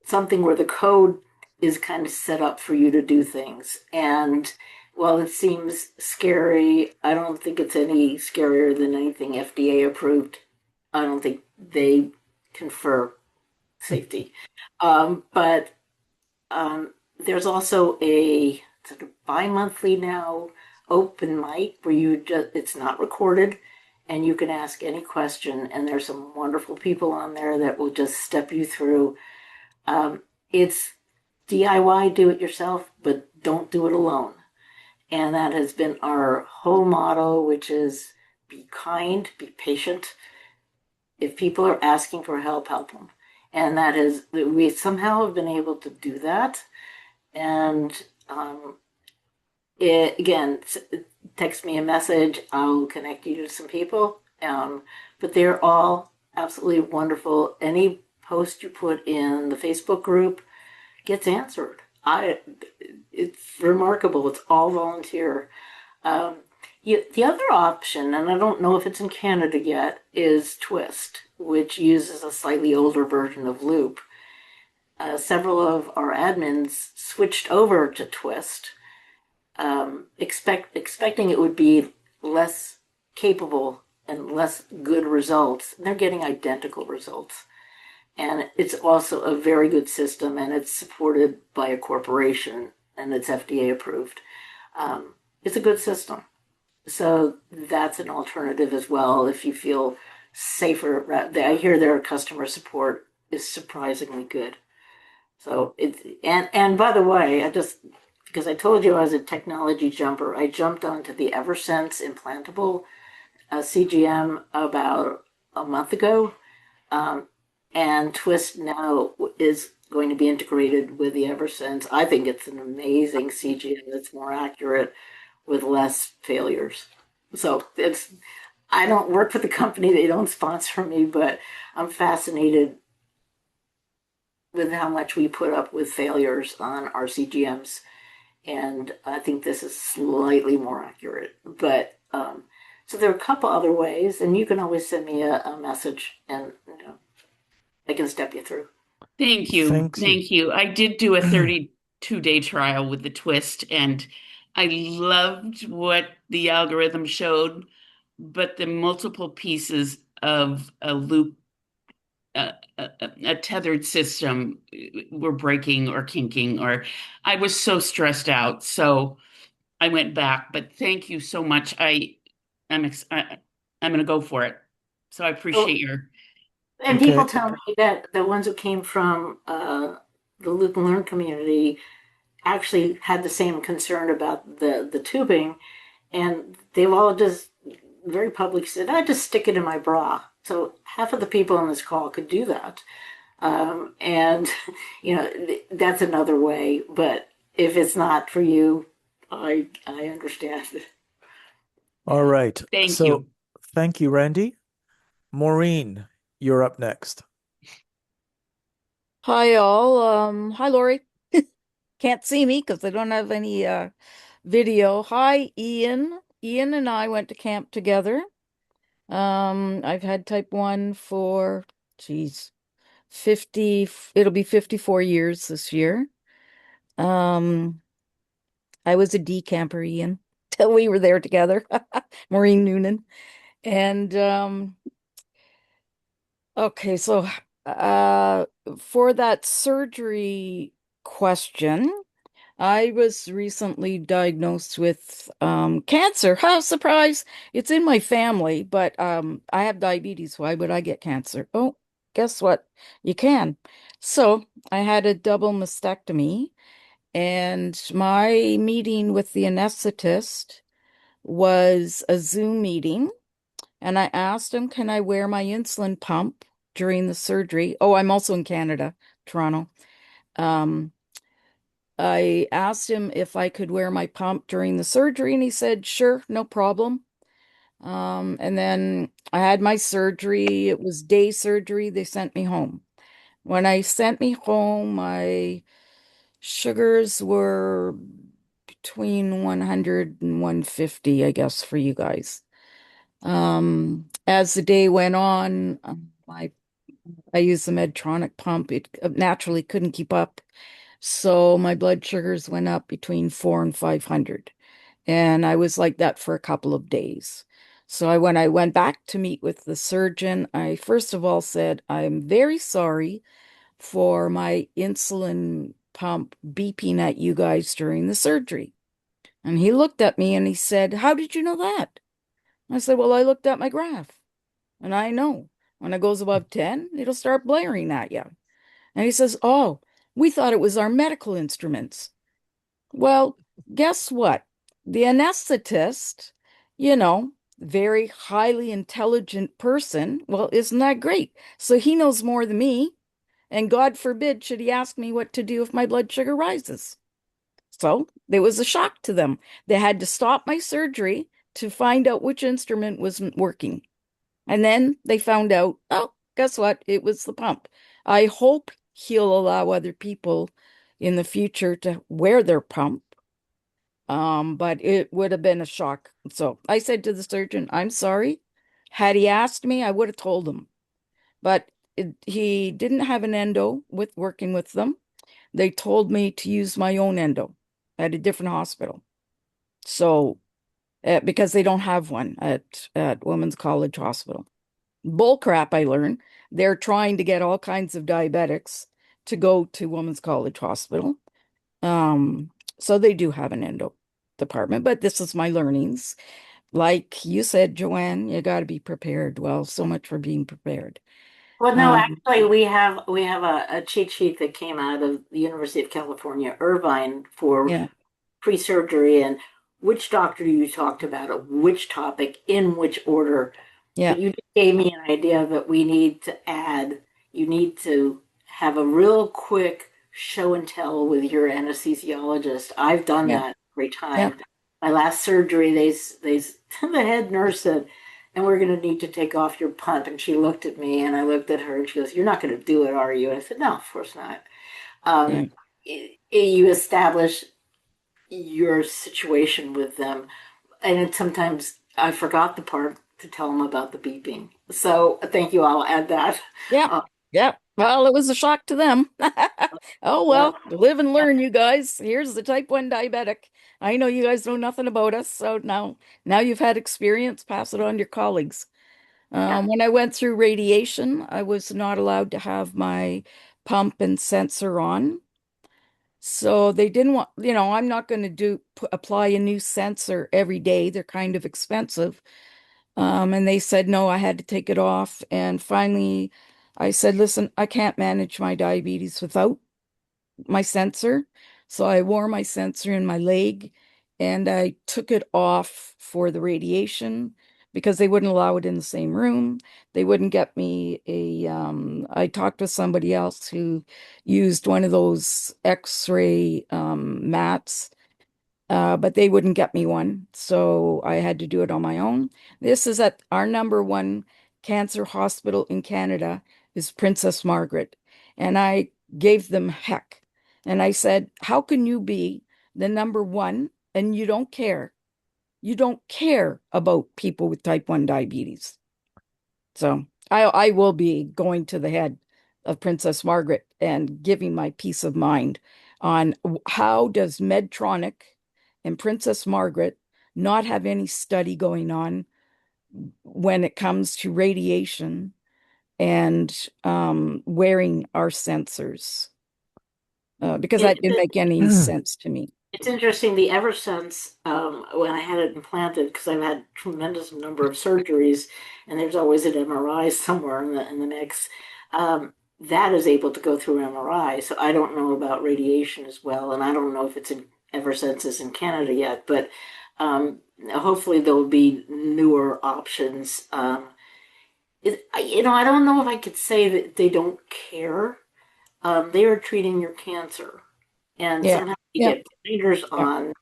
something where the code is kind of set up for you to do things. And while it seems scary, I don't think it's any scarier than anything FDA approved. I don't think they confer safety. But there's also a sort of bi-monthly now open mic where it's not recorded and you can ask any question, and there's some wonderful people on there that will just step you through. It's DIY, do it yourself, but don't do it alone. And that has been our whole motto, which is be kind, be patient. If people are asking for help, help them. And we somehow have been able to do that. And again, text me a message. I'll connect you to some people. But they're all absolutely wonderful. Any post you put in the Facebook group gets answered. It's remarkable. It's all volunteer. The other option, and I don't know if it's in Canada yet, is Twist, which uses a slightly older version of Loop. Several of our admins switched over to Twist, expecting it would be less capable and less good results. They're getting identical results. And it's also a very good system, and it's supported by a corporation, and it's FDA approved. It's a good system. So that's an alternative as well if you feel safer. I hear their customer support is surprisingly good. So and by the way, because I told you I was a technology jumper, I jumped onto the Eversense implantable CGM about a month ago. And Twist now is going to be integrated with the Eversense. I think it's an amazing CGM that's more accurate with less failures. So I don't work for the company, they don't sponsor me, but I'm fascinated with how much we put up with failures on our CGMs. and I think this is slightly more accurate. But so there are a couple other ways, and you can always send me a message, and I can step you through. Thank you. Thanks you. Thank you. I did do a 32-day trial with the twist, and I loved what the algorithm showed, but the multiple pieces of a loop, a tethered system were breaking or kinking, or I was so stressed out. So I went back, but thank you so much. I'm going to go for it. So I So, appreciate your and people Okay. tell me that the ones who came from the Loop and Learn community actually had the same concern about the tubing, and they've all just very publicly said, "I just stick it in my bra." So half of the people on this call could do that, and that's another way. But if it's not for you, I understand. All right. thank So you. thank you, Randy. Maureen, you're up next. Hi all. Hi Lori. Can't see me because I don't have any video. Hi Ian. Ian and I went to camp together. I've had type 1 for geez, 50, it'll be 54 years this year. Um, I was a decamper, Ian, till we were there together. Maureen Noonan. And okay, so uh for that surgery question. I was recently diagnosed with cancer. Ha, surprise! It's in my family, but I have diabetes. Why would I get cancer? Oh, guess what? You can. So I had a double mastectomy, and my meeting with the anesthetist was a Zoom meeting, and I asked him, can I wear my insulin pump during the surgery? Oh, I'm also in Canada, Toronto. Um, I asked him if I could wear my pump during the surgery, and he said, sure, no problem. And then I had my surgery. It was day surgery. They sent me home. When I sent me home, my sugars were between 100 and 150, I guess, for you guys. As the day went on, I used the Medtronic pump. It naturally couldn't keep up. So my blood sugars went up between 4 and 500. And I was like that for a couple of days. So when I went back to meet with the surgeon, I first of all said, I'm very sorry for my insulin pump beeping at you guys during the surgery. And he looked at me and he said, how did you know that? I said, well, I looked at my graph and I know when it goes above 10, it'll start blaring at you. And he says, oh, we thought it was our medical instruments. Well, guess what? The anesthetist, you know, very highly intelligent person. Well, isn't that great? So he knows more than me. And God forbid, should he ask me what to do if my blood sugar rises? So it was a shock to them. They had to stop my surgery to find out which instrument wasn't working. And then they found out, oh, guess what? It was the pump. I hope he'll allow other people in the future to wear their pump. But it would have been a shock. So I said to the surgeon, I'm sorry. Had he asked me, I would have told him. But he didn't have an endo with working with them. They told me to use my own endo at a different hospital. So because they don't have one at Women's College Hospital. Bull crap, I learned. They're trying to get all kinds of diabetics to go to Women's College Hospital. Um, so they do have an endo department, but this is my learnings. Like you said, Joanne, you got to be prepared. Well, so much for being prepared. Well, no, Um, actually, we have a cheat sheet that came out of the University of California, Irvine, for yeah, pre-surgery and which doctor you talked about, at which topic, in which order. yeah, But you just gave me an idea that we need to add. You need to have a real quick show and tell with your anesthesiologist. I've done yeah, that every yeah, time. My last surgery, the head nurse said, and we're going to need to take off your punt. And she looked at me and I looked at her and she goes, you're not going to do it, are you? And I said, no, of course not. yeah, You establish your situation with them. And sometimes I forgot the part to tell them about the beeping. So thank you. I'll add that. Yep. Uh, Yep. Well, it was a shock to them. Oh, yeah, well, live and learn, you guys. Here's the type 1 diabetic. I know you guys know nothing about us, so now you've had experience, pass it on to your colleagues. yeah. When I went through radiation, I was not allowed to have my pump and sensor on. So they didn't want, I'm not going to apply a new sensor every day. They're kind of expensive. And they said, no, I had to take it off. And finally, I said, listen, I can't manage my diabetes without my sensor. So I wore my sensor in my leg and I took it off for the radiation because they wouldn't allow it in the same room. They wouldn't get me I talked with somebody else who used one of those X-ray mats, but they wouldn't get me one. So I had to do it on my own. This is at our number one cancer hospital in Canada is Princess Margaret. And I gave them heck. And I said, how can you be the number one and you don't care? You don't care about people with type 1 diabetes. So I will be going to the head of Princess Margaret and giving my peace of mind on how does Medtronic and Princess Margaret not have any study going on when it comes to radiation and wearing our sensors, because that didn't It, make any sense to me. it's interesting. The Eversense, when I had it implanted, because I've had tremendous number of surgeries, and there's always an MRI somewhere in the mix. That is able to go through MRI. So I don't know about radiation as well, and I don't know if it's in Eversense is in Canada yet. But hopefully there will be newer options. I don't know if I could say that they don't care. They are treating your cancer. And Yeah, sometimes you yeah, get blinders yeah, on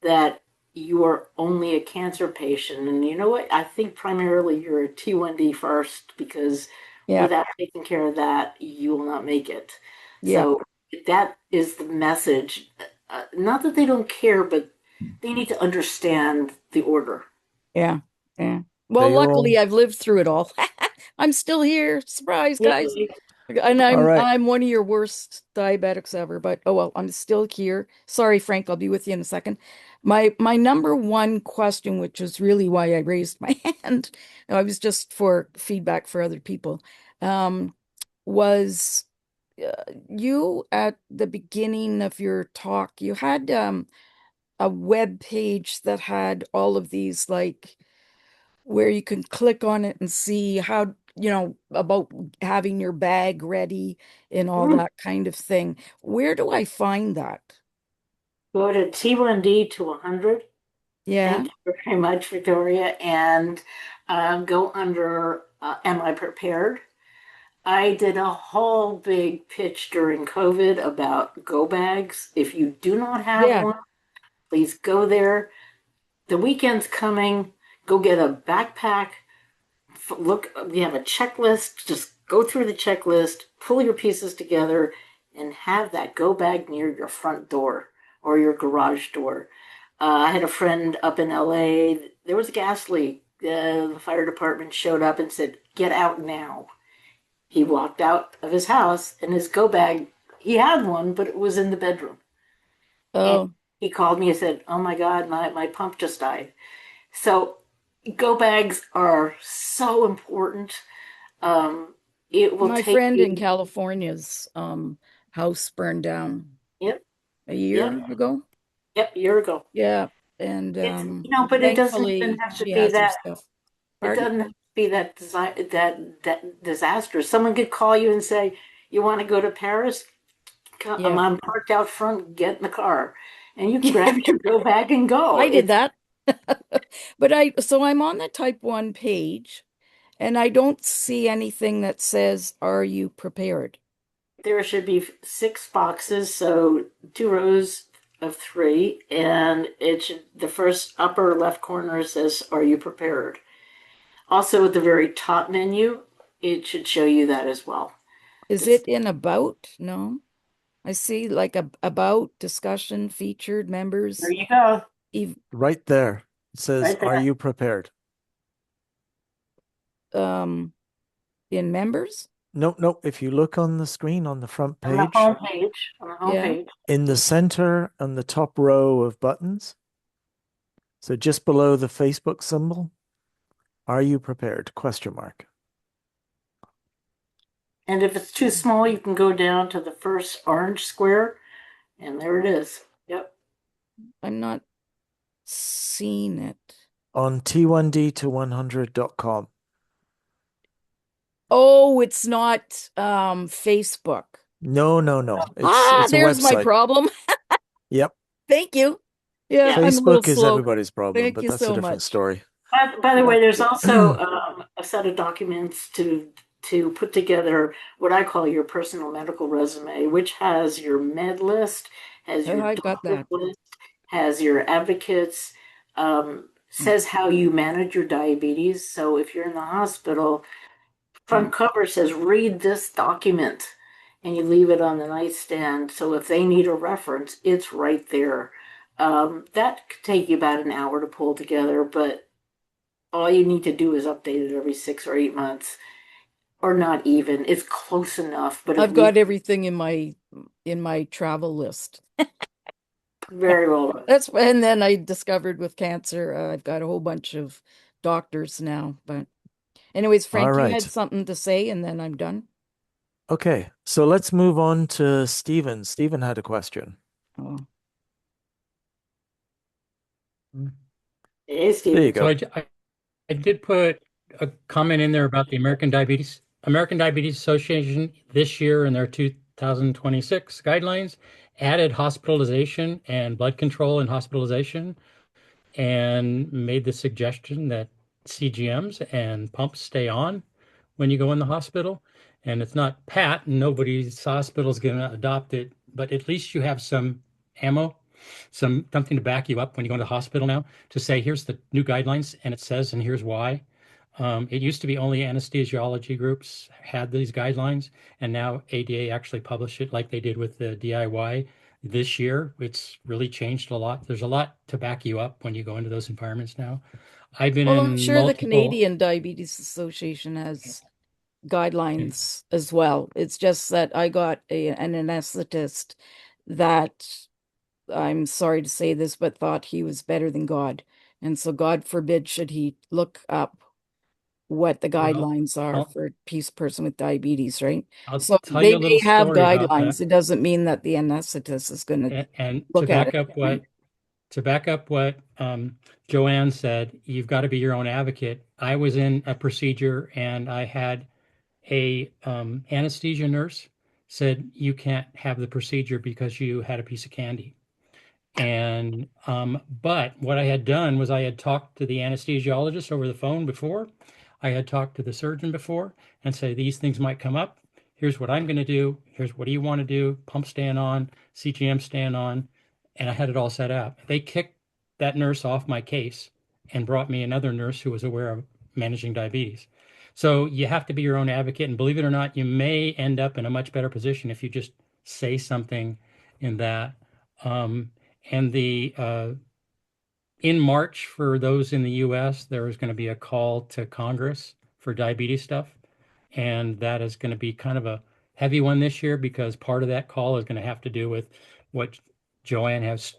that you are only a cancer patient. And you know what? I think primarily you're a T1D first because yeah, without taking care of that, you will not make it. yeah, So that is the message. Not that they don't care, but they need to understand the order. yeah, yeah. Well, They luckily all, I've lived through it all. I'm still here. Surprise, guys. Yay. And all right. I'm one of your worst diabetics ever, but oh well, I'm still here. Sorry, Frank, I'll be with you in a second. My number one question, which is really why I raised my hand, I was just for feedback for other people, um, was you at the beginning of your talk, you had a web page that had all of these like where you can click on it and see how, about having your bag ready and all Mm. that kind of thing. Where do I find that? Go to T1D to 100. Yeah. Thank you very much, Victoria. And go under Am I Prepared? I did a whole big pitch during COVID about go bags. If you do not have Yeah. one, please go there. The weekend's coming. Go get a backpack. Look, we have a checklist. Just go through the checklist, pull your pieces together, and have that go bag near your front door or your garage door. I had a friend up in LA. There was a gas leak. The fire department showed up and said, "Get out now." He walked out of his house and his go bag, he had one, but it was in the bedroom. And Oh, he called me and said, "Oh my God, my pump just died." So go bags are so important. Um, it will my take friend in you, California's house burned down yep, a year yep, ago. yep, a year ago. Yeah. And It's, but it doesn't even thankfully have to she be has her that. stuff. It Pardon? doesn't have to be that disastrous. Someone could call you and say, "You want to go to Paris? Yeah. I'm parked out front. Get in the car," and you can grab your go bag and go. I did It's that. But so I'm on the type 1 page and I don't see anything that says, are you prepared? There should be 6 boxes, so 2 rows of 3, and it should the first upper left corner says, "Are you prepared?" Also, at the very top menu, it should show you that as well. Is This it in about? No, I see like a about discussion featured members. There you go. Right there. It says, Right "Are there. you prepared?" Um, in members. No, no. If you look on the screen on the front On the page, home page. On the home Yeah. page. in the center on the top row of buttons, so just below the Facebook symbol, "Are you prepared?" Question mark. And if it's too small, you can go down to the first orange square, and there it is. Yep. I'm not seeing it. On t1d to100.com. Oh, it's not Facebook. No, no, no. Ah, It's a there's my website. problem. Yep. Thank you. Yeah, Yeah. I'm a little Facebook is slow. everybody's problem, Thank but you that's a so different much. story. By the way, there's also All a set of documents to put together what I call your personal medical resume, which has your med list, has Oh, your I've got doctor that. list, has your advocates, Mm. says how you manage your diabetes. So if you're in the hospital, front Mm. cover says, read this document, and you leave it on the nightstand. So if they need a reference, it's right there. That could take you about an hour to pull together, but all you need to do is update it every 6 or 8 months, or not even. It's close enough, but I've at least got everything in my travel list. very well done. That's and then I discovered with cancer, I've got a whole bunch of doctors now. But anyways, Frank, you had right. something to say, and then I'm done. Okay. So let's move on to Stephen. Stephen had a question. Oh, Hey, There you Stephen. So go. I did put a comment in there about the American Diabetes Association this year in their 2026 guidelines added hospitalization and blood control and hospitalization and made the suggestion that CGMs and pumps stay on when you go in the hospital. And it's not pat, nobody's hospital is going to adopt it, but at least you have some ammo, something to back you up when you go into the hospital now to say, here's the new guidelines, and it says, and here's why. It used to be only anesthesiology groups had these guidelines, and now ADA actually published it like they did with the DIY this year. It's really changed a lot. There's a lot to back you up when you go into those environments now. I've been well, I'm in sure the multiple. Canadian Diabetes Association has guidelines as well. It's just that I got an anesthetist that I'm sorry to say this, but thought he was better than God. And so, God forbid, should he look up what the Well, guidelines are I'll for a person with diabetes, right? I'll So tell they you a little may have story about that. guidelines. It doesn't mean that the anesthetist is going to And look at it, right? to back up what Joanne said, you've got to be your own advocate. I was in a procedure and I had a anesthesia nurse said you can't have the procedure because you had a piece of candy. And but what I had done was I had talked to the anesthesiologist over the phone before. I had talked to the surgeon before and say these things might come up. Here's what I'm going to do. Here's what do you want to do? Pump stand on, CGM stand on, and I had it all set up. They kicked that nurse off my case and brought me another nurse who was aware of managing diabetes. So you have to be your own advocate, and believe it or not, you may end up in a much better position if you just say something in that. Um, and the in March, for those in the US, there is going to be a call to Congress for diabetes stuff. And that is going to be kind of a heavy one this year because part of that call is going to have to do with what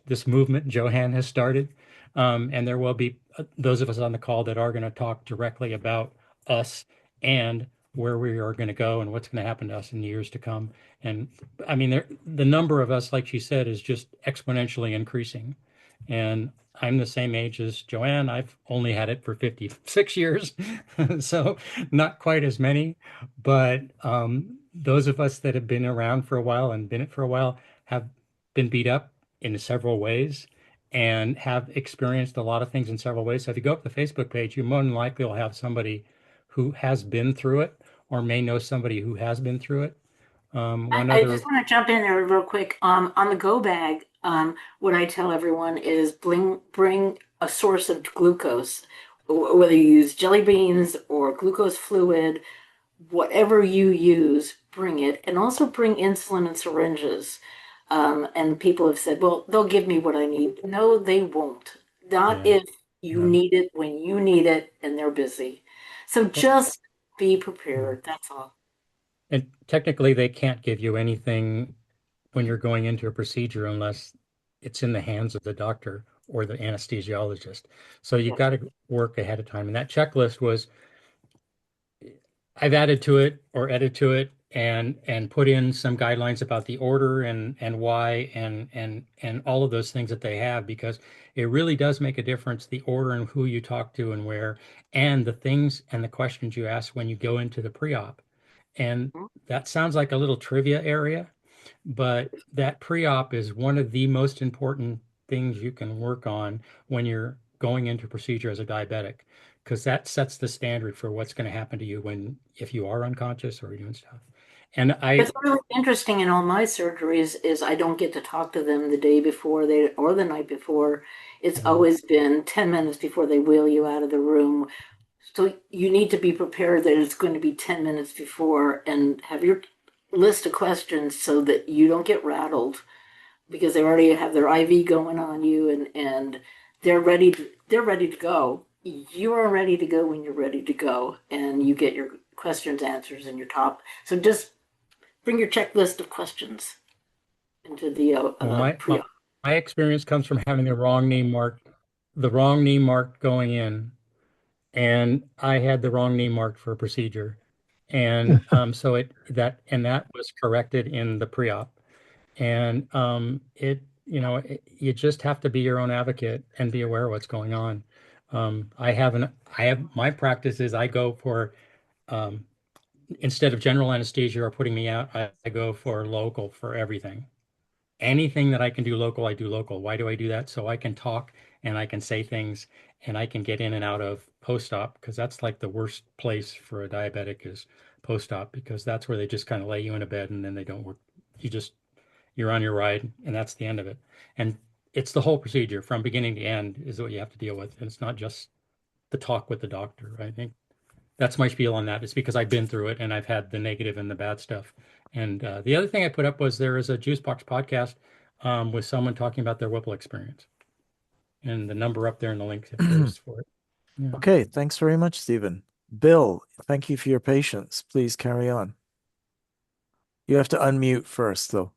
this movement Joanne has started. And there will be those of us on the call that are going to talk directly about us and where we are going to go and what's going to happen to us in the years to come. And I mean, the number of us, like she said, is just exponentially increasing. And I'm the same age as Joanne. I've only had it for 56 years, so not quite as many. But those of us that have been around for a while and been it for a while have been beat up in several ways and have experienced a lot of things in several ways. So if you go up the Facebook page, you more than likely will have somebody who has been through it or may know somebody who has been through it. One I just other want to jump in there real quick. On the go bag, what I tell everyone is bring a source of glucose, whether you use jelly beans or glucose fluid whatever you use, bring it, and also bring insulin and syringes. And people have said, well, they'll give me what I need. No, they won't. Not Yeah. if you No. need it when you need it and they're busy. So just be prepared. That's all. And technically, they can't give you anything when you're going into a procedure unless it's in the hands of the doctor or the anesthesiologist. So you've got to work ahead of time. And that checklist was, I've added to it or edited to it and put in some guidelines about the order and why and all of those things that they have, because it really does make a difference, the order and who you talk to and where, and the things and the questions you ask when you go into the pre-op. And that sounds like a little trivia area, but that pre-op is one of the most important things you can work on when you're going into procedure as a diabetic, because that sets the standard for what's going to happen to you when if you are unconscious or you're doing stuff. And What's really interesting in all my surgeries is I don't get to talk to them the day before they or the night before. It's always been 10 minutes before they wheel you out of the room. So you need to be prepared that it's going to be 10 minutes before and have your list of questions so that you don't get rattled because they already have their IV going on you and they're ready to go. You are ready to go when you're ready to go and you get your questions answers in your top. So just bring your checklist of questions into the well, my pre-op. my experience comes from having the wrong knee marked going in, and I had the wrong knee marked for a procedure, and so that was corrected in the pre-op. And you just have to be your own advocate and be aware of what's going on. I have my practice is I go for um, instead of general anesthesia or putting me out, I go for local for everything. Anything that I can do local, I do local. Why do I do that? So I can talk and I can say things and I can get in and out of post-op, because that's like the worst place for a diabetic is post-op, because that's where they just kind of lay you in a bed and then they don't work. You're on your ride and that's the end of it. And it's the whole procedure from beginning to end is what you have to deal with. And it's not just the talk with the doctor. I think that's my spiel on that. It's because I've been through it and I've had the negative and the bad stuff. And the other thing I put up was there is a Juicebox podcast with someone talking about their Whipple experience, and the number up there in the link if there's for it. Yeah. Okay, thanks very much, Stephen. Bill, thank you for your patience. Please carry on. You have to unmute first, though.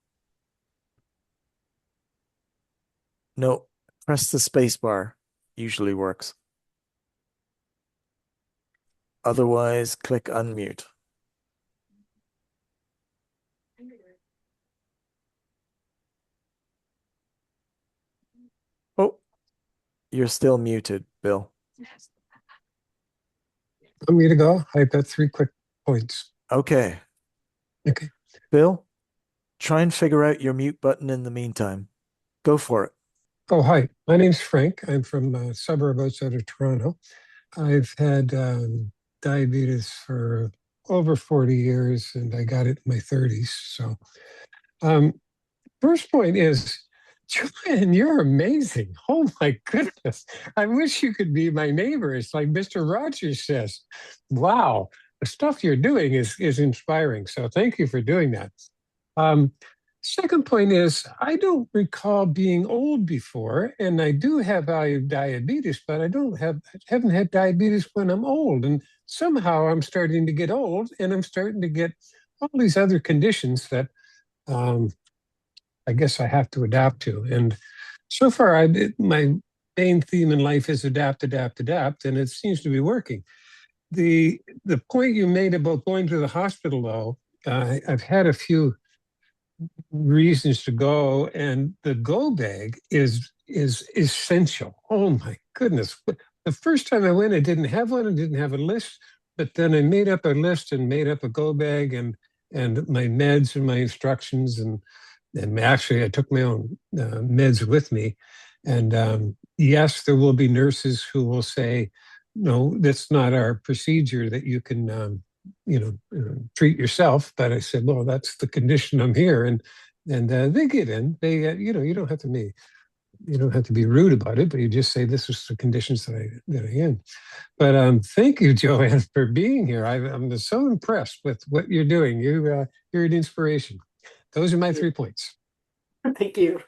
No, press the space bar. Usually works. Otherwise, click unmute. Oh, you're still muted, Bill. Want me to go? I've got 3 quick points. Okay. Okay. Bill, try and figure out your mute button in the meantime. Go for it. Oh, hi. My name's Frank. I'm from a suburb outside of Toronto. I've had diabetes for over 40 years, and I got it in my 30s. So, first point is, Joanne, you're amazing. Oh my goodness. I wish you could be my neighbor. It's like Mr. Rogers says. Wow. The stuff you're doing is inspiring. So thank you for doing that. Um, Second point is, I don't recall being old before, and I do have diabetes, but haven't had diabetes when I'm old. And somehow I'm starting to get old, and I'm starting to get all these other conditions that I guess I have to adapt to. And so far, my main theme in life is adapt, adapt, adapt, and it seems to be working. The point you made about going to the hospital, though, I've had a few reasons to go, and the go bag is essential. Oh my goodness. The first time I went, I didn't have one, I didn't have a list, but then I made up a list and made up a go bag and my meds and my instructions, and actually I took my own meds with me. And yes, there will be nurses who will say, no, that's not our procedure, that you can treat yourself. But I said, well, that's the condition I'm here. And they get in. They, you don't have to me. you don't have to be rude about it, but you just say this is the conditions that I in. But thank you, Joanne, for being here. I'm so impressed with what you're doing. You're an inspiration. Those are my 3 points. Thank you.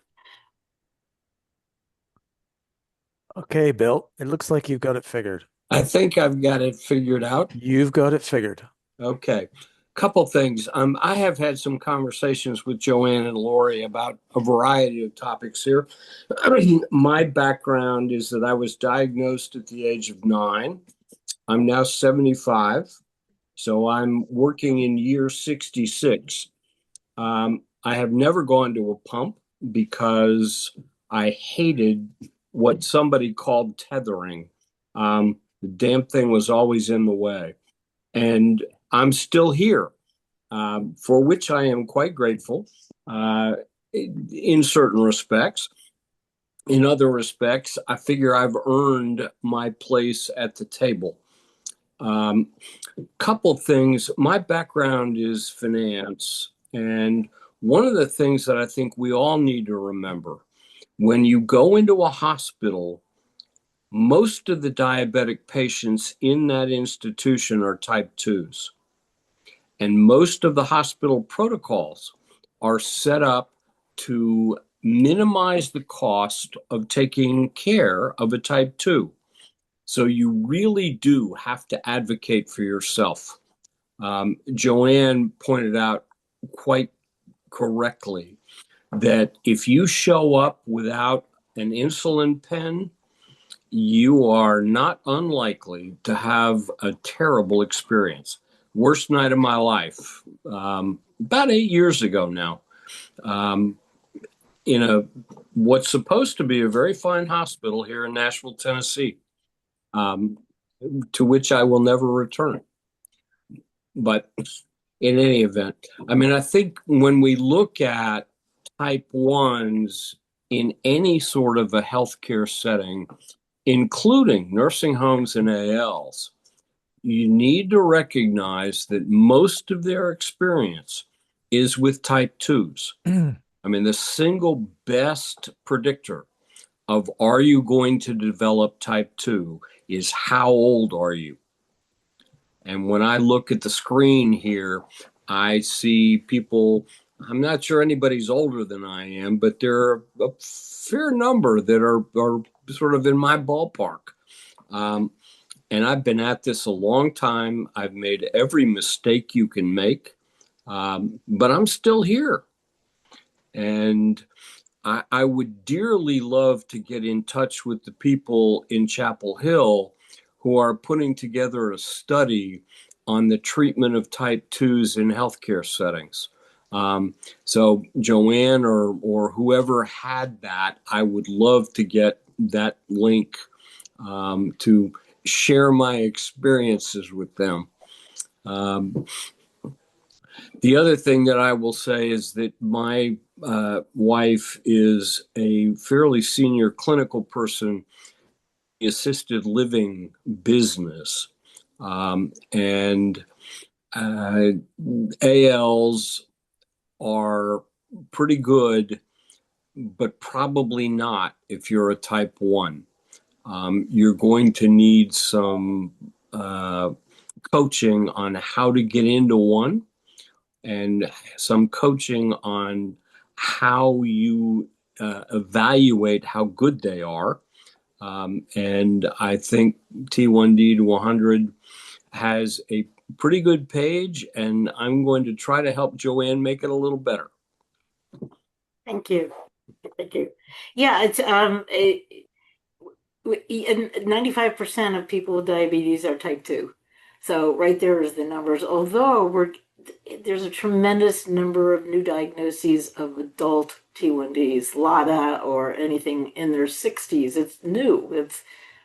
Okay, Bill, it looks like you've got it figured. I think I've got it figured out. You've got it figured. Okay. Couple things. I have had some conversations with Joanne and Lori about a variety of topics here. My background is that I was diagnosed at the age of 9. I'm now 75, so I'm working in year 66. I have never gone to a pump because I hated what somebody called tethering. The damn thing was always in the way. And I'm still here, for which I am quite grateful in certain respects. In other respects, I figure I've earned my place at the table. Couple things. My background is finance. And one of the things that I think we all need to remember when you go into a hospital, most of the diabetic patients in that institution are type 2s. And most of the hospital protocols are set up to minimize the cost of taking care of a type 2. So you really do have to advocate for yourself. Joanne pointed out quite correctly that if you show up without an insulin pen, you are not unlikely to have a terrible experience. Worst night of my life, about 8 years ago now, in what's supposed to be a very fine hospital here in Nashville, Tennessee, to which I will never return. But in any event, I mean, I think when we look at type 1s in any sort of a healthcare setting, including nursing homes and ALs, you need to recognize that most of their experience is with type 2s. I mean, the single best predictor of are you going to develop type 2 is how old are you? And when I look at the screen here, I see people, I'm not sure anybody's older than I am, but there are a fair number that are sort of in my ballpark. And I've been at this a long time. I've made every mistake you can make, but I'm still here. And I would dearly love to get in touch with the people in Chapel Hill who are putting together a study on the treatment of type 2s in healthcare settings. So Joanne or whoever had that, I would love to get that link to share my experiences with them. The other thing that I will say is that my wife is a fairly senior clinical person in the assisted living business. And ALs are pretty good, but probably not if you're a type 1. You're going to need some coaching on how to get into one and some coaching on how you evaluate how good they are. And I think T1D to 100 has a pretty good page, and I'm going to try to help Joanne make it a little better. Thank you. Thank you. Yeah, it's 95% of people with diabetes are type 2. So right there is the numbers. Although there's a tremendous number of new diagnoses of adult T1Ds, LADA or anything in their 60s. It's new.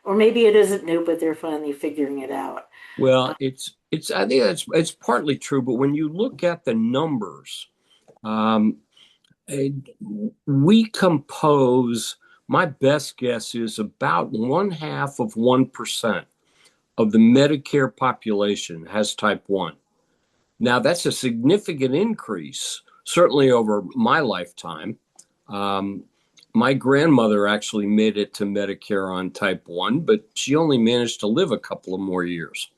Or maybe it isn't new, but they're finally figuring it out. Well, I think it's partly true, but when you look at the numbers, we compose, my best guess is about 0.5% of the Medicare population has type 1. Now, that's a significant increase, certainly over my lifetime. My grandmother actually made it to Medicare on type 1, but she only managed to live a couple of more years.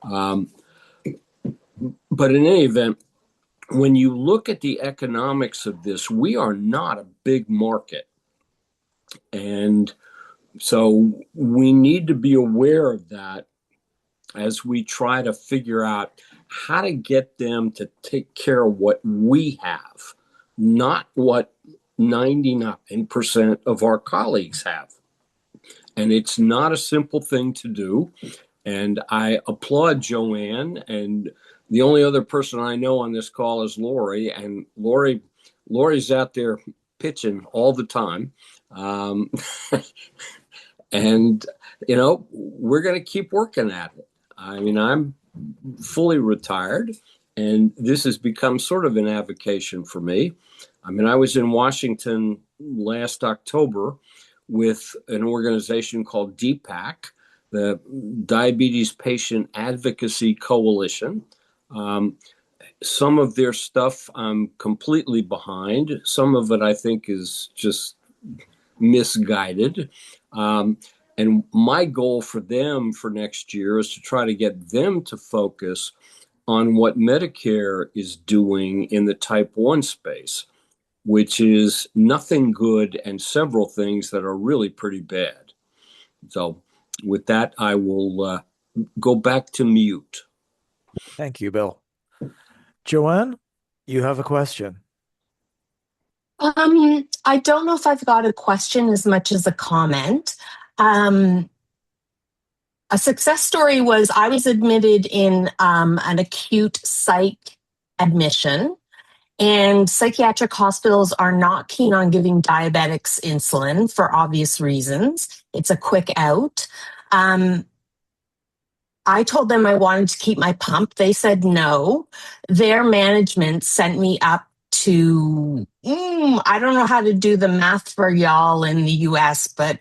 Um, but in any event, when you look at the economics of this, we are not a big market. And so we need to be aware of that as we try to figure out how to get them to take care of what we have, not what 99% of our colleagues have. And it's not a simple thing to do. And I applaud Joanne. And the only other person I know on this call is Lori. And Lori's out there pitching all the time. And, we're going to keep working at it. I mean, I'm fully retired, and this has become sort of an avocation for me. I mean, I was in Washington last October with an organization called DPAC, the Diabetes Patient Advocacy Coalition. Some of their stuff I'm completely behind. Some of it I think is just misguided. And my goal for them for next year is to try to get them to focus on what Medicare is doing in the type 1 space, which is nothing good and several things that are really pretty bad. So with that, I will go back to mute. Thank you, Bill. Joanne, you have a question. I don't know if I've got a question as much as a comment. A success story was I was admitted in an acute psych admission, and psychiatric hospitals are not keen on giving diabetics insulin for obvious reasons. It's a quick out. I told them I wanted to keep my pump. They said no. Their management sent me up to, I don't know how to do the math for y'all in the US, but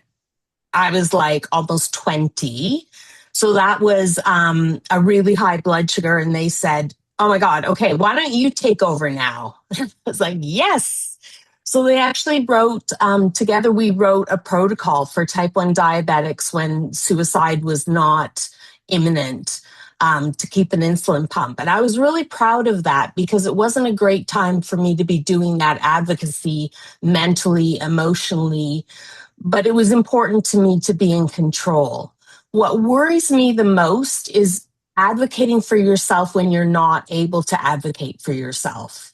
I was like almost 20. So that was a really high blood sugar. And they said, oh my God, okay, why don't you take over now? I was like, yes. So they actually wrote, together we wrote a protocol for type 1 diabetics when suicide was not imminent, to keep an insulin pump. And I was really proud of that because it wasn't a great time for me to be doing that advocacy mentally, emotionally, but it was important to me to be in control. What worries me the most is advocating for yourself when you're not able to advocate for yourself.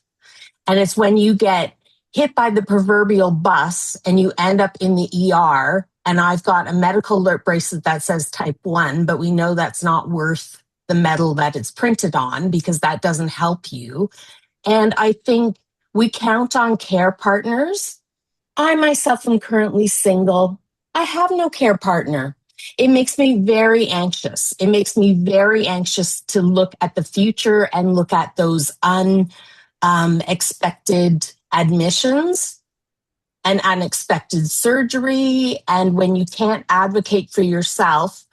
And it's when you get hit by the proverbial bus and you end up in the ER. And I've got a medical alert bracelet that says type 1, but we know that's not worth the metal that it's printed on because that doesn't help you. And I think we count on care partners. I myself am currently single. I have no care partner. It makes me very anxious. It makes me very anxious to look at the future and look at those unexpected admissions and unexpected surgery. And when you can't advocate for yourself,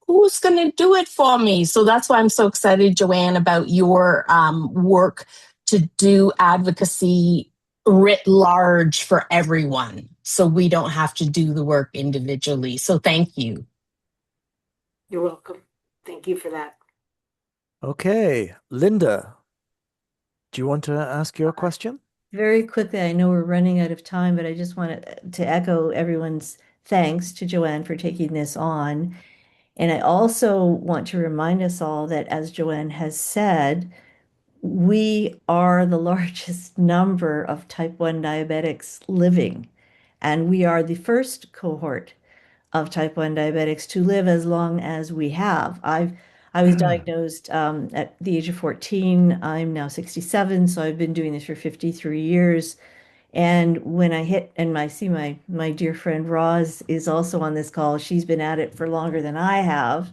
who's going to do it for me? So that's why I'm so excited, Joanne, about your work to do advocacy writ large for everyone. So we don't have to do the work individually. So thank you. You're welcome. Thank you for that. Okay, Linda, do you want to ask your question? Very quickly, I know we're running out of time, but I just wanted to echo everyone's thanks to Joanne for taking this on. And I also want to remind us all that, as Joanne has said, we are the largest number of type 1 diabetics living, and we are the first cohort of type 1 diabetics to live as long as we have. I was diagnosed at the age of 14. I'm now 67, so I've been doing this for 53 years. And when I hit, and I see my dear friend Roz is also on this call. She's been at it for longer than I have.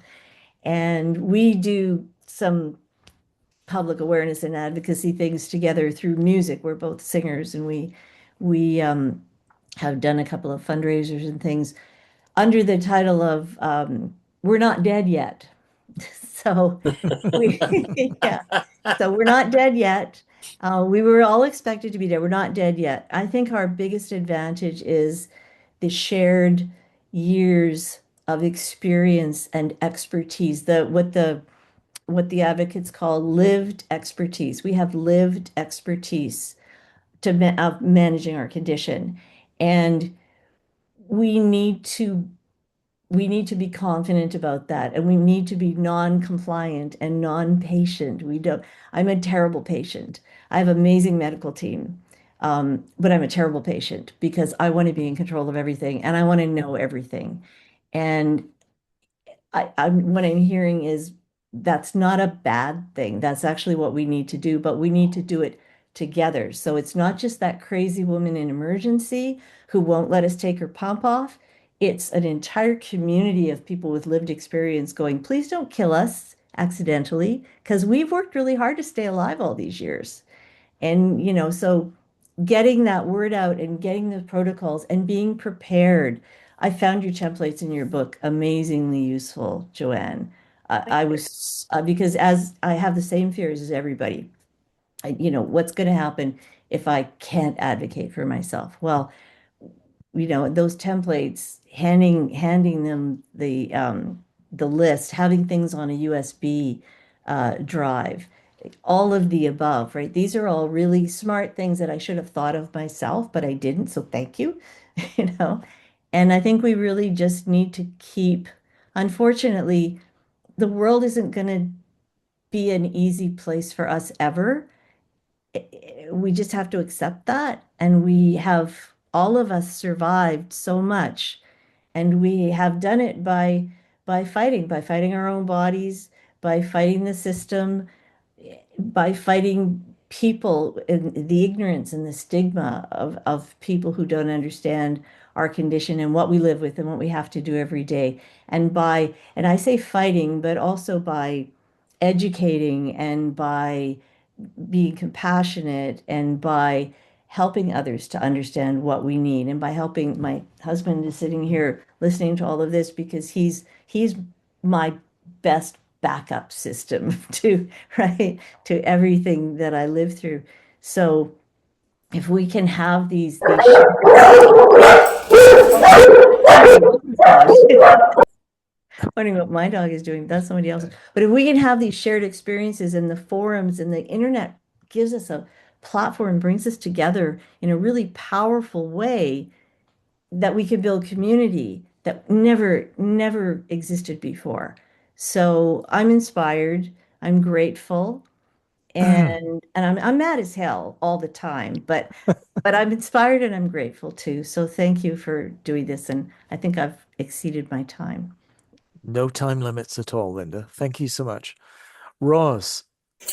And we do some public awareness and advocacy things together through music. We're both singers, and we have done a couple of fundraisers and things under the title of "We're Not Dead Yet." So we, yeah, so we're not dead yet. We were all expected to be dead. We're not dead yet. I think our biggest advantage is the shared years of experience and expertise, what the advocates call lived expertise. We have lived expertise of managing our condition. And we need to we need to be confident about that, and we need to be non-compliant and non-patient. I'm a terrible patient. I have an amazing medical team. But I'm a terrible patient because I want to be in control of everything and I want to know everything. And what I'm hearing is that's not a bad thing. That's actually what we need to do, but we need to do it together. So it's not just that crazy woman in emergency who won't let us take her pump off. It's an entire community of people with lived experience going, please don't kill us accidentally, because we've worked really hard to stay alive all these years. And, so getting that word out and getting the protocols and being prepared. I found your templates in your book amazingly useful, Joanne. I was, because as I have the same fears as everybody, what's going to happen if I can't advocate for myself? Well, those templates, handing them the list, having things on a USB drive, all of the above, right? These are all really smart things that I should have thought of myself, but I didn't. So thank you, you know. And I think we really just need to keep, unfortunately, the world isn't going to be an easy place for us ever. We just have to accept that. And we have, all of us survived so much. And we have done it by fighting our own bodies, by fighting the system, by fighting people and the ignorance and the stigma of people who don't understand our condition and what we live with and what we have to do every day. And I say fighting, but also by educating and by being compassionate and by helping others to understand what we need, and by helping. My husband is sitting here listening to all of this because he's my best backup system to, right, to everything that I live through. So if we can have these wondering what my dog is doing. That's somebody else's. But if we can have these shared experiences in the forums, and the internet gives us a platform, brings us together in a really powerful way, that we could build community that never existed before. So I'm inspired. I'm grateful. And I'm mad as hell all the time, but I'm inspired and I'm grateful too. So thank you for doing this. And I think I've exceeded my time. No time limits at all, Linda. Thank you so much. Ross,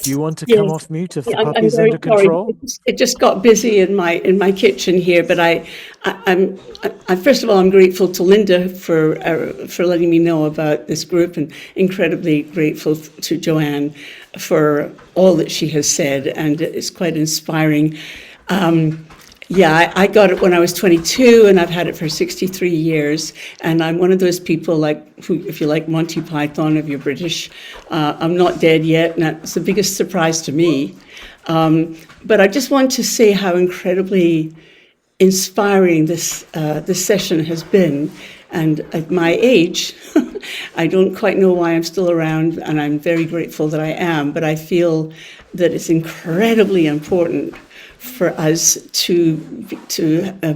do you want to come Yes, off mute if the yeah, I'm puppy's very under sorry. control? It just got busy in my kitchen here, but I first of all, I'm grateful to Linda for letting me know about this group, and incredibly grateful to Joanne for all that she has said, and it's quite inspiring. Yeah, I got it when I was 22, and I've had it for 63 years. And I'm one of those people, like, who, if you like Monty Python, if you're British, I'm not dead yet, and that's the biggest surprise to me. But I just want to say how incredibly inspiring this session has been. And at my age, I don't quite know why I'm still around, and I'm very grateful that I am. But I feel that it's incredibly important for us to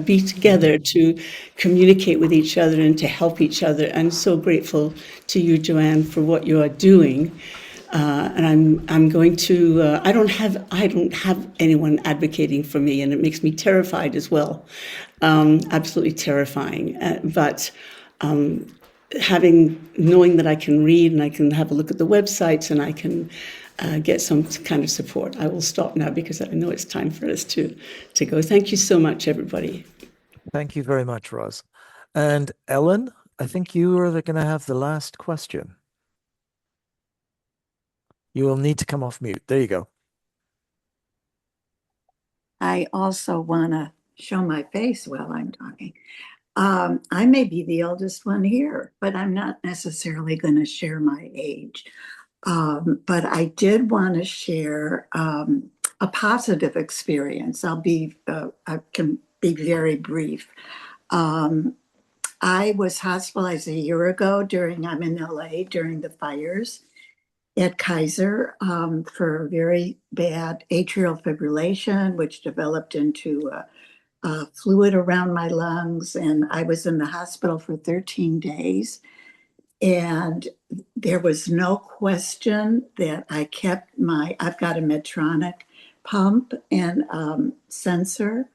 be together, to communicate with each other, and to help each other. And so grateful to you, Joanne, for what you are doing. And I'm going to. I don't have anyone advocating for me, and it makes me terrified as well. Absolutely terrifying. But knowing that I can read and I can have a look at the websites and I can get some kind of support. I will stop now because I know it's time for us to go. Thank you so much, everybody. Thank you very much, Ross. And Ellen, I think you are going to have the last question. You will need to come off mute. There you go. I also want to show my face while I'm talking. I may be the eldest one here, but I'm not necessarily going to share my age. But I did want to share a positive experience. I can be very brief. I was hospitalized a year ago I'm in LA during the fires at Kaiser for very bad atrial fibrillation, which developed into fluid around my lungs. And I was in the hospital for 13 days. And there was no question that I've got a Medtronic pump and sensor.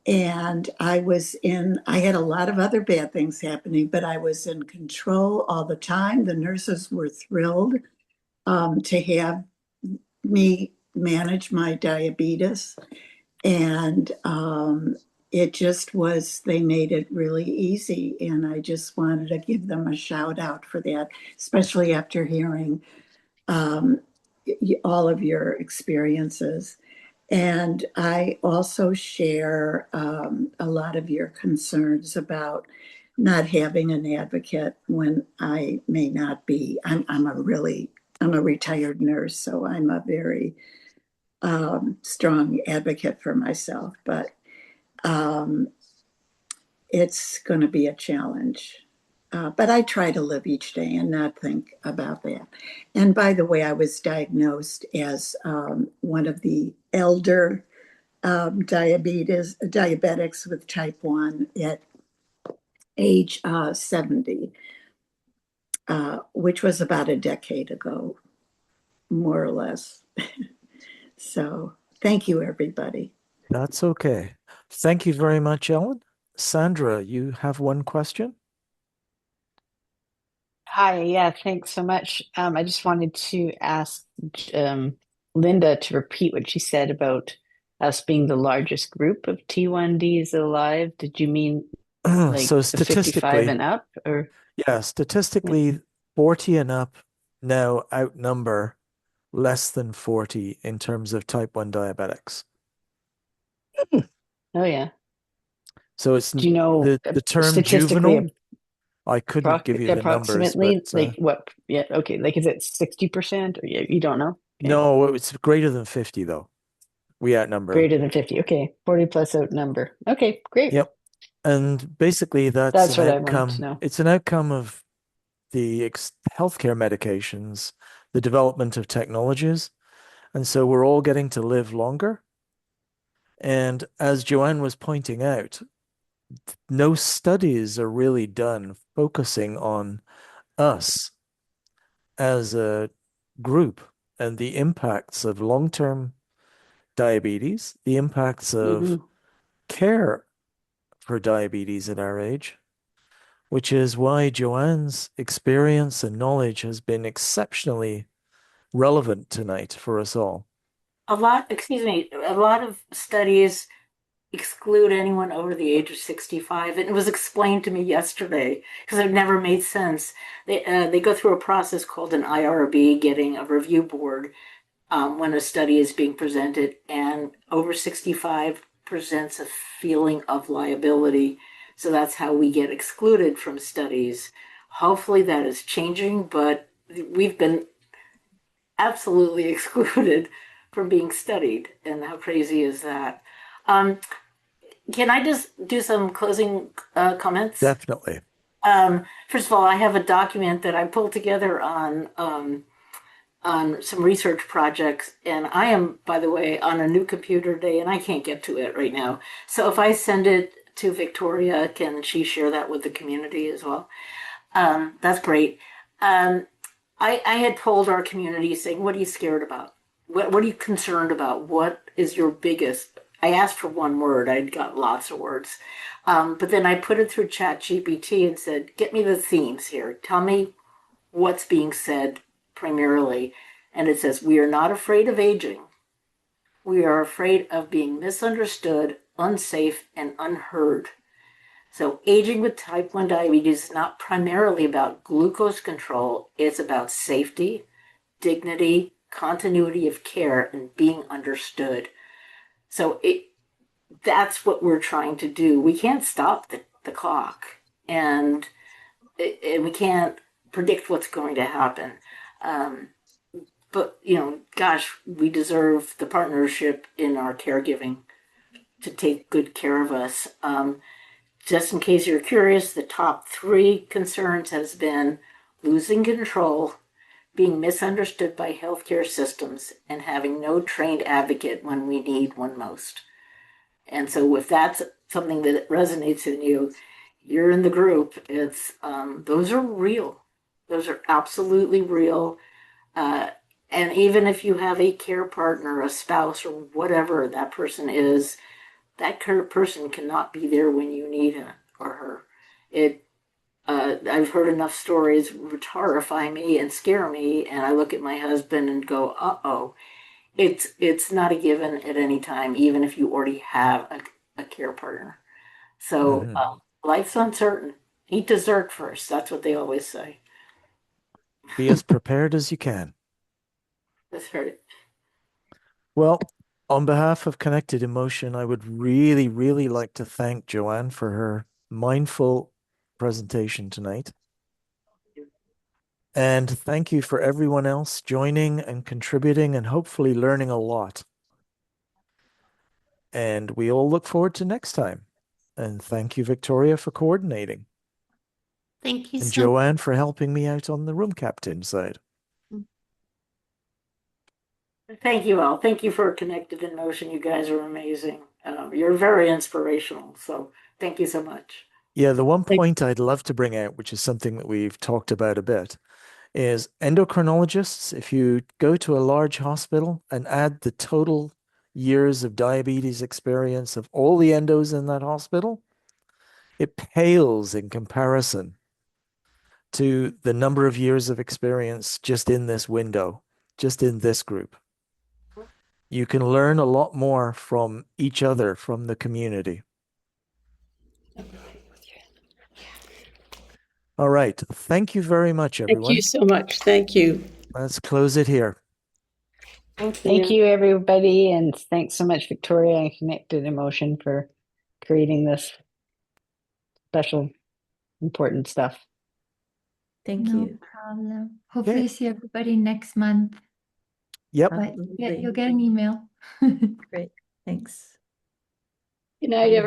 And I had a lot of other bad things happening, but I was in control all the time. The nurses were thrilled to have me manage my diabetes. And they made it really easy. And I just wanted to give them a shout out for that, especially after hearing all of your experiences. And I also share a lot of your concerns about not having an advocate when I may not be. I'm a retired nurse, so I'm a very strong advocate for myself, but it's going to be a challenge. But I try to live each day and not think about that. And by the way, I was diagnosed as one of the elder diabetics with type 1 at age 70, which was about a decade ago, more or less. So thank you, everybody. That's okay. Thank you very much, Ellen. Sandra, you have one question? Hi, yeah, thanks so much. I just wanted to ask Linda to repeat what she said about us being the largest group of T1Ds alive. Did you mean like So the 55 statistically, and up, or yeah, statistically, 40 and up now outnumber less than 40 in terms of type 1 diabetics. oh yeah. So it's Do you know the term statistically juvenile. I couldn't give you the numbers, but approximately like what? Yeah, okay. Like is it 60% or you don't know? Okay. no, it's greater than 50 though. We outnumber them. Greater than 50. Okay. 40 plus outnumber. Okay, great. Yep. And basically that's That's an what I wanted to outcome. know. It's an outcome of the healthcare medications, the development of technologies. And so we're all getting to live longer. And as Joanne was pointing out, no studies are really done focusing on us as a group and the impacts of long-term diabetes, the impacts of Mhm. care for diabetes at our age, which is why Joanne's experience and knowledge has been exceptionally relevant tonight for us all. A lot of studies exclude anyone over the age of 65. And it was explained to me yesterday because it never made sense. They go through a process called an IRB, getting a review board when a study is being presented, and over 65 presents a feeling of liability. So that's how we get excluded from studies. Hopefully that is changing, but we've been absolutely excluded from being studied. And how crazy is that? Um, can I just do some closing comments? Definitely. First of all, I have a document that I pulled together on some research projects, and I am, by the way, on a new computer today, and I can't get to it right now. So if I send it to Victoria, can she share that with the community as well? That's great. I had polled our community saying, what are you scared about? What are you concerned about? What is your biggest? I asked for one word. I'd got lots of words. But then I put it through ChatGPT and said, get me the themes here. Tell me what's being said primarily. And it says, we are not afraid of aging. We are afraid of being misunderstood, unsafe, and unheard. So aging with type 1 diabetes is not primarily about glucose control. It's about safety, dignity, continuity of care, and being understood. So that's what we're trying to do. We can't stop the clock, and we can't predict what's going to happen. but gosh, we deserve the partnership in our caregiving to take good care of us. Just in case you're curious, the top 3 concerns has been losing control, being misunderstood by healthcare systems, and having no trained advocate when we need one most. And so if that's something that resonates in you, you're in the group. It's those are real. Those are absolutely real. And even if you have a care partner, a spouse, or whatever that person is, that person cannot be there when you need him or her. I've heard enough stories which horrify me and scare me, and I look at my husband and go, "Uh-oh." It's not a given at any time, even if you already have a care partner. So life's uncertain. Eat dessert first. That's what they always say. Be as prepared as you can. That's right. Well, on behalf of Connected Emotion, I would really, really like to thank Joanne for her mindful presentation tonight. And thank you for everyone else joining and contributing and hopefully learning a lot. And we all look forward to next time. And thank you, Victoria, for coordinating. Thank you And so Joanne for helping me out on the room captain side. Thank you all. Thank you for Connected in Motion. You guys are amazing. You're very inspirational. So thank you so much. Yeah, the one point I'd love to bring out, which is something that we've talked about a bit, is endocrinologists. If you go to a large hospital and add the total years of diabetes experience of all the endos in that hospital, it pales in comparison to the number of years of experience just in this window, just in this group. You can learn a lot more from each other, from the community. All right. Thank you very much, everyone. Thank you so much. Thank you. Let's close it here. Thank you, everybody. And thanks so much, Victoria and Connected Emotion, for creating this special, important stuff. Thank No you. problem. Hopefully see everybody next month. Yep. But you'll get an email. Great. Thanks. Good night, everybody.